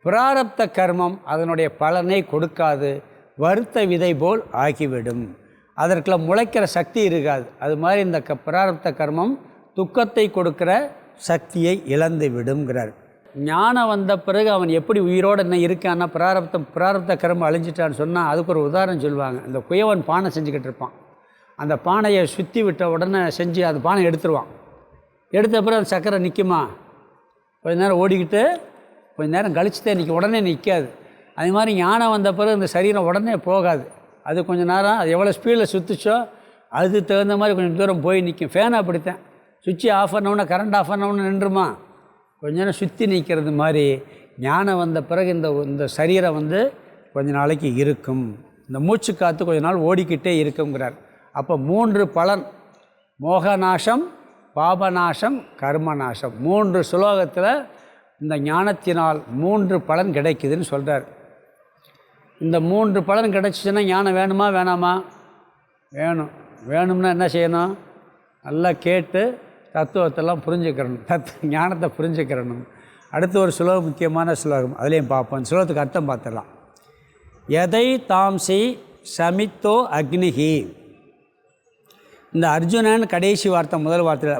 பிராரப்த கர்மம் அதனுடைய பலனை கொடுக்காது, வறுத்த விதை போல் ஆகிவிடும். அதற்குள்ள முளைக்கிற சக்தி இருக்காது. அது மாதிரி இந்த பிராரப்த கர்மம் துக்கத்தை கொடுக்கிற சக்தியை இழந்து விடுங்கிறார். ஞானம் வந்த பிறகு அவன் எப்படி உயிரோடு என்ன இருக்கான்னா, பிராரப்த கர்மம் அழிஞ்சிட்டான்னு சொன்னால் அதுக்கு ஒரு உதாரணம் சொல்லுவாங்க. இந்த குயவன் பானை செஞ்சுக்கிட்டு இருப்பான், அந்த பானையை சுற்றி விட்ட உடனே செஞ்சு அந்த பானை எடுத்துருவான். எடுத்த பிறகு அந்த சக்கரை நிற்குமா? கொஞ்சம் நேரம் ஓடிக்கிட்டு கொஞ்சம் நேரம் கழிச்சுட்டே நிற்கும், உடனே நிற்காது. அது மாதிரி ஞானம் வந்த பிறகு இந்த சரீரம் உடனே போகாது. அது கொஞ்சம் நேரம், அது எவ்வளோ ஸ்பீடில் சுற்றுச்சோ அதுக்கு தகுந்த மாதிரி கொஞ்சம் தூரம் போய் நிற்கும். ஃபேனை அப்படித்தான், சுவிட்சு ஆஃப் பண்ணவுடனே கரண்ட் ஆஃப் பண்ணவுடனே நின்றுமா, கொஞ்ச நேரம் சுற்றி நிற்கிறது மாதிரி ஞானம் வந்த பிறகு இந்த சரீரம் கொஞ்ச நாளைக்கு இருக்கும். இந்த மூச்சு காற்று கொஞ்ச நாள் ஓடிக்கிட்டே இருக்குங்கிறார். அப்போ 3 பலன், மோகநாசம், பாபநாசம், கர்மநாசம், 3 ஸ்லோகத்தில் இந்த ஞானத்தினால் 3 பலன் கிடைக்குதுன்னு சொல்கிறார். இந்த 3 பலன் கிடைச்சிச்சுன்னா ஞானம் வேணுமா வேணாமா? வேணும். வேணும்னா என்ன செய்யணும்? நல்லா கேட்டு தத்துவத்தெல்லாம் புரிஞ்சுக்கிறணும், ஞானத்தை புரிஞ்சுக்கிறணும். அடுத்து ஒரு ஸ்லோகம், முக்கியமான ஸ்லோகம், அதுலேயும் பார்ப்போம். ஸ்லோகத்துக்கு அர்த்தம் பார்த்துடலாம். எதை தாம்சி சமித்தோ அக்னிஹி. இந்த அர்ஜுனன் கடைசி வார்த்தை,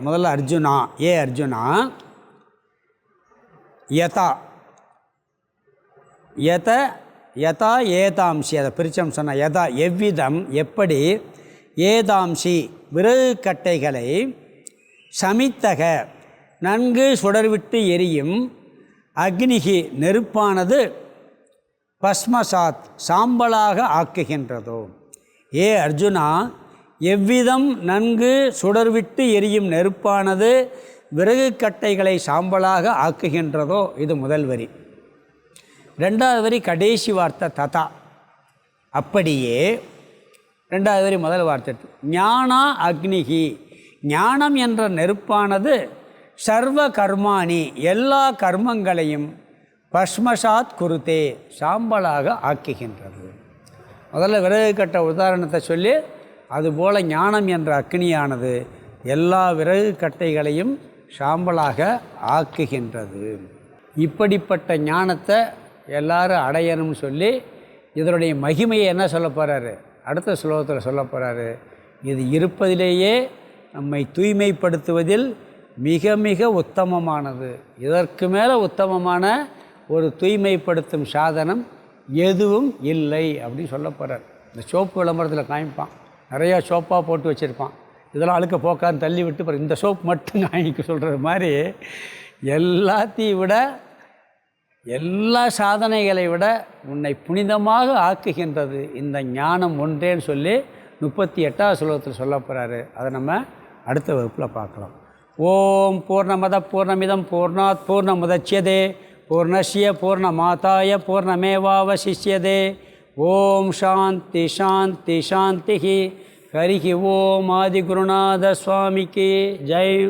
முதல்ல அர்ஜுனா, ஏ அர்ஜுனா, யதா யதா ஏதாம்சி, அதை பிரிச்சம் சொன்னால் யதா எவ்விதம், எப்படி, ஏதாம்சி விறகு கட்டைகளை, சமித்தக நன்கு சுடர்விட்டு எரியும் அக்னிகி நெருப்பானது பஸ்மசாத் சாம்பலாக ஆக்குகின்றதோ. ஏ அர்ஜுனா, எவ்விதம் நன்கு சுடர்விட்டு எரியும் நெருப்பானது விறகு கட்டைகளை சாம்பலாக ஆக்குகின்றதோ, இது முதல் வரி. ரெண்டாவது வரி கடைசி வார்த்தை ததா. அப்படியே ரெண்டாவது வரி முதல் வார்த்தை ஞானா அக்னிகி, ஞானம் என்ற நெருப்பானது சர்வ கர்மாணி எல்லா கர்மங்களையும் பஸ்மசாத் குருத்தே சாம்பலாக ஆக்குகின்றது. முதல்ல விறகு கட்ட உதாரணத்தை சொல்லி, அதுபோல் ஞானம் என்ற அக்னியானது எல்லா விறகு கட்டைகளையும் சாம்பலாக ஆக்குகின்றது. இப்படிப்பட்ட ஞானத்தை எல்லாரும் அடையணும்னு சொல்லி இதனுடைய மகிமையை என்ன சொல்ல போகிறாரு, அடுத்த ஸ்லோகத்தில் சொல்ல போகிறாரு. இது இருப்பதிலேயே நம்மை தூய்மைப்படுத்துவதில் மிக மிக உத்தமமானது. இதற்கு மேலே உத்தமமான ஒரு தூய்மைப்படுத்தும் சாதனம் எதுவும் இல்லை அப்படின்னு சொல்ல போகிறார். இந்த சோப்பு விளம்பரத்தில் காமிப்பான், நிறையா சோப்பாக போட்டு வச்சுருப்பான். இதெல்லாம் அழுக்க போக்கான்னு தள்ளி விட்டு பிறகு இந்த சோப்பு மட்டும் காமிக்க சொல்கிற மாதிரி எல்லாத்தையும் விட, எல்லா சாதனைகளை விட உன்னை புனிதமாக ஆக்குகின்றது இந்த ஞானம் ஒன்றேன்னு சொல்லி 38வது ஸ்லோகத்தில் சொல்ல போகிறாரு. அதை நம்ம அடுத்த வகுப்பில் பார்க்கலாம். ஓம் பூர்ணமத பூர்ணமிதம் பூர்ணாத் பூர்ணமுதட்சியதே பூர்ணஸ்ய பூர்ணமாதாய பூர்ணமேவாவசிஷ்யதே. ஓம் சாந்தி சாந்தி சாந்தி. ஹரிஹி ஓம் ஆதிகுருநாத சுவாமிக்கு ஜெய்.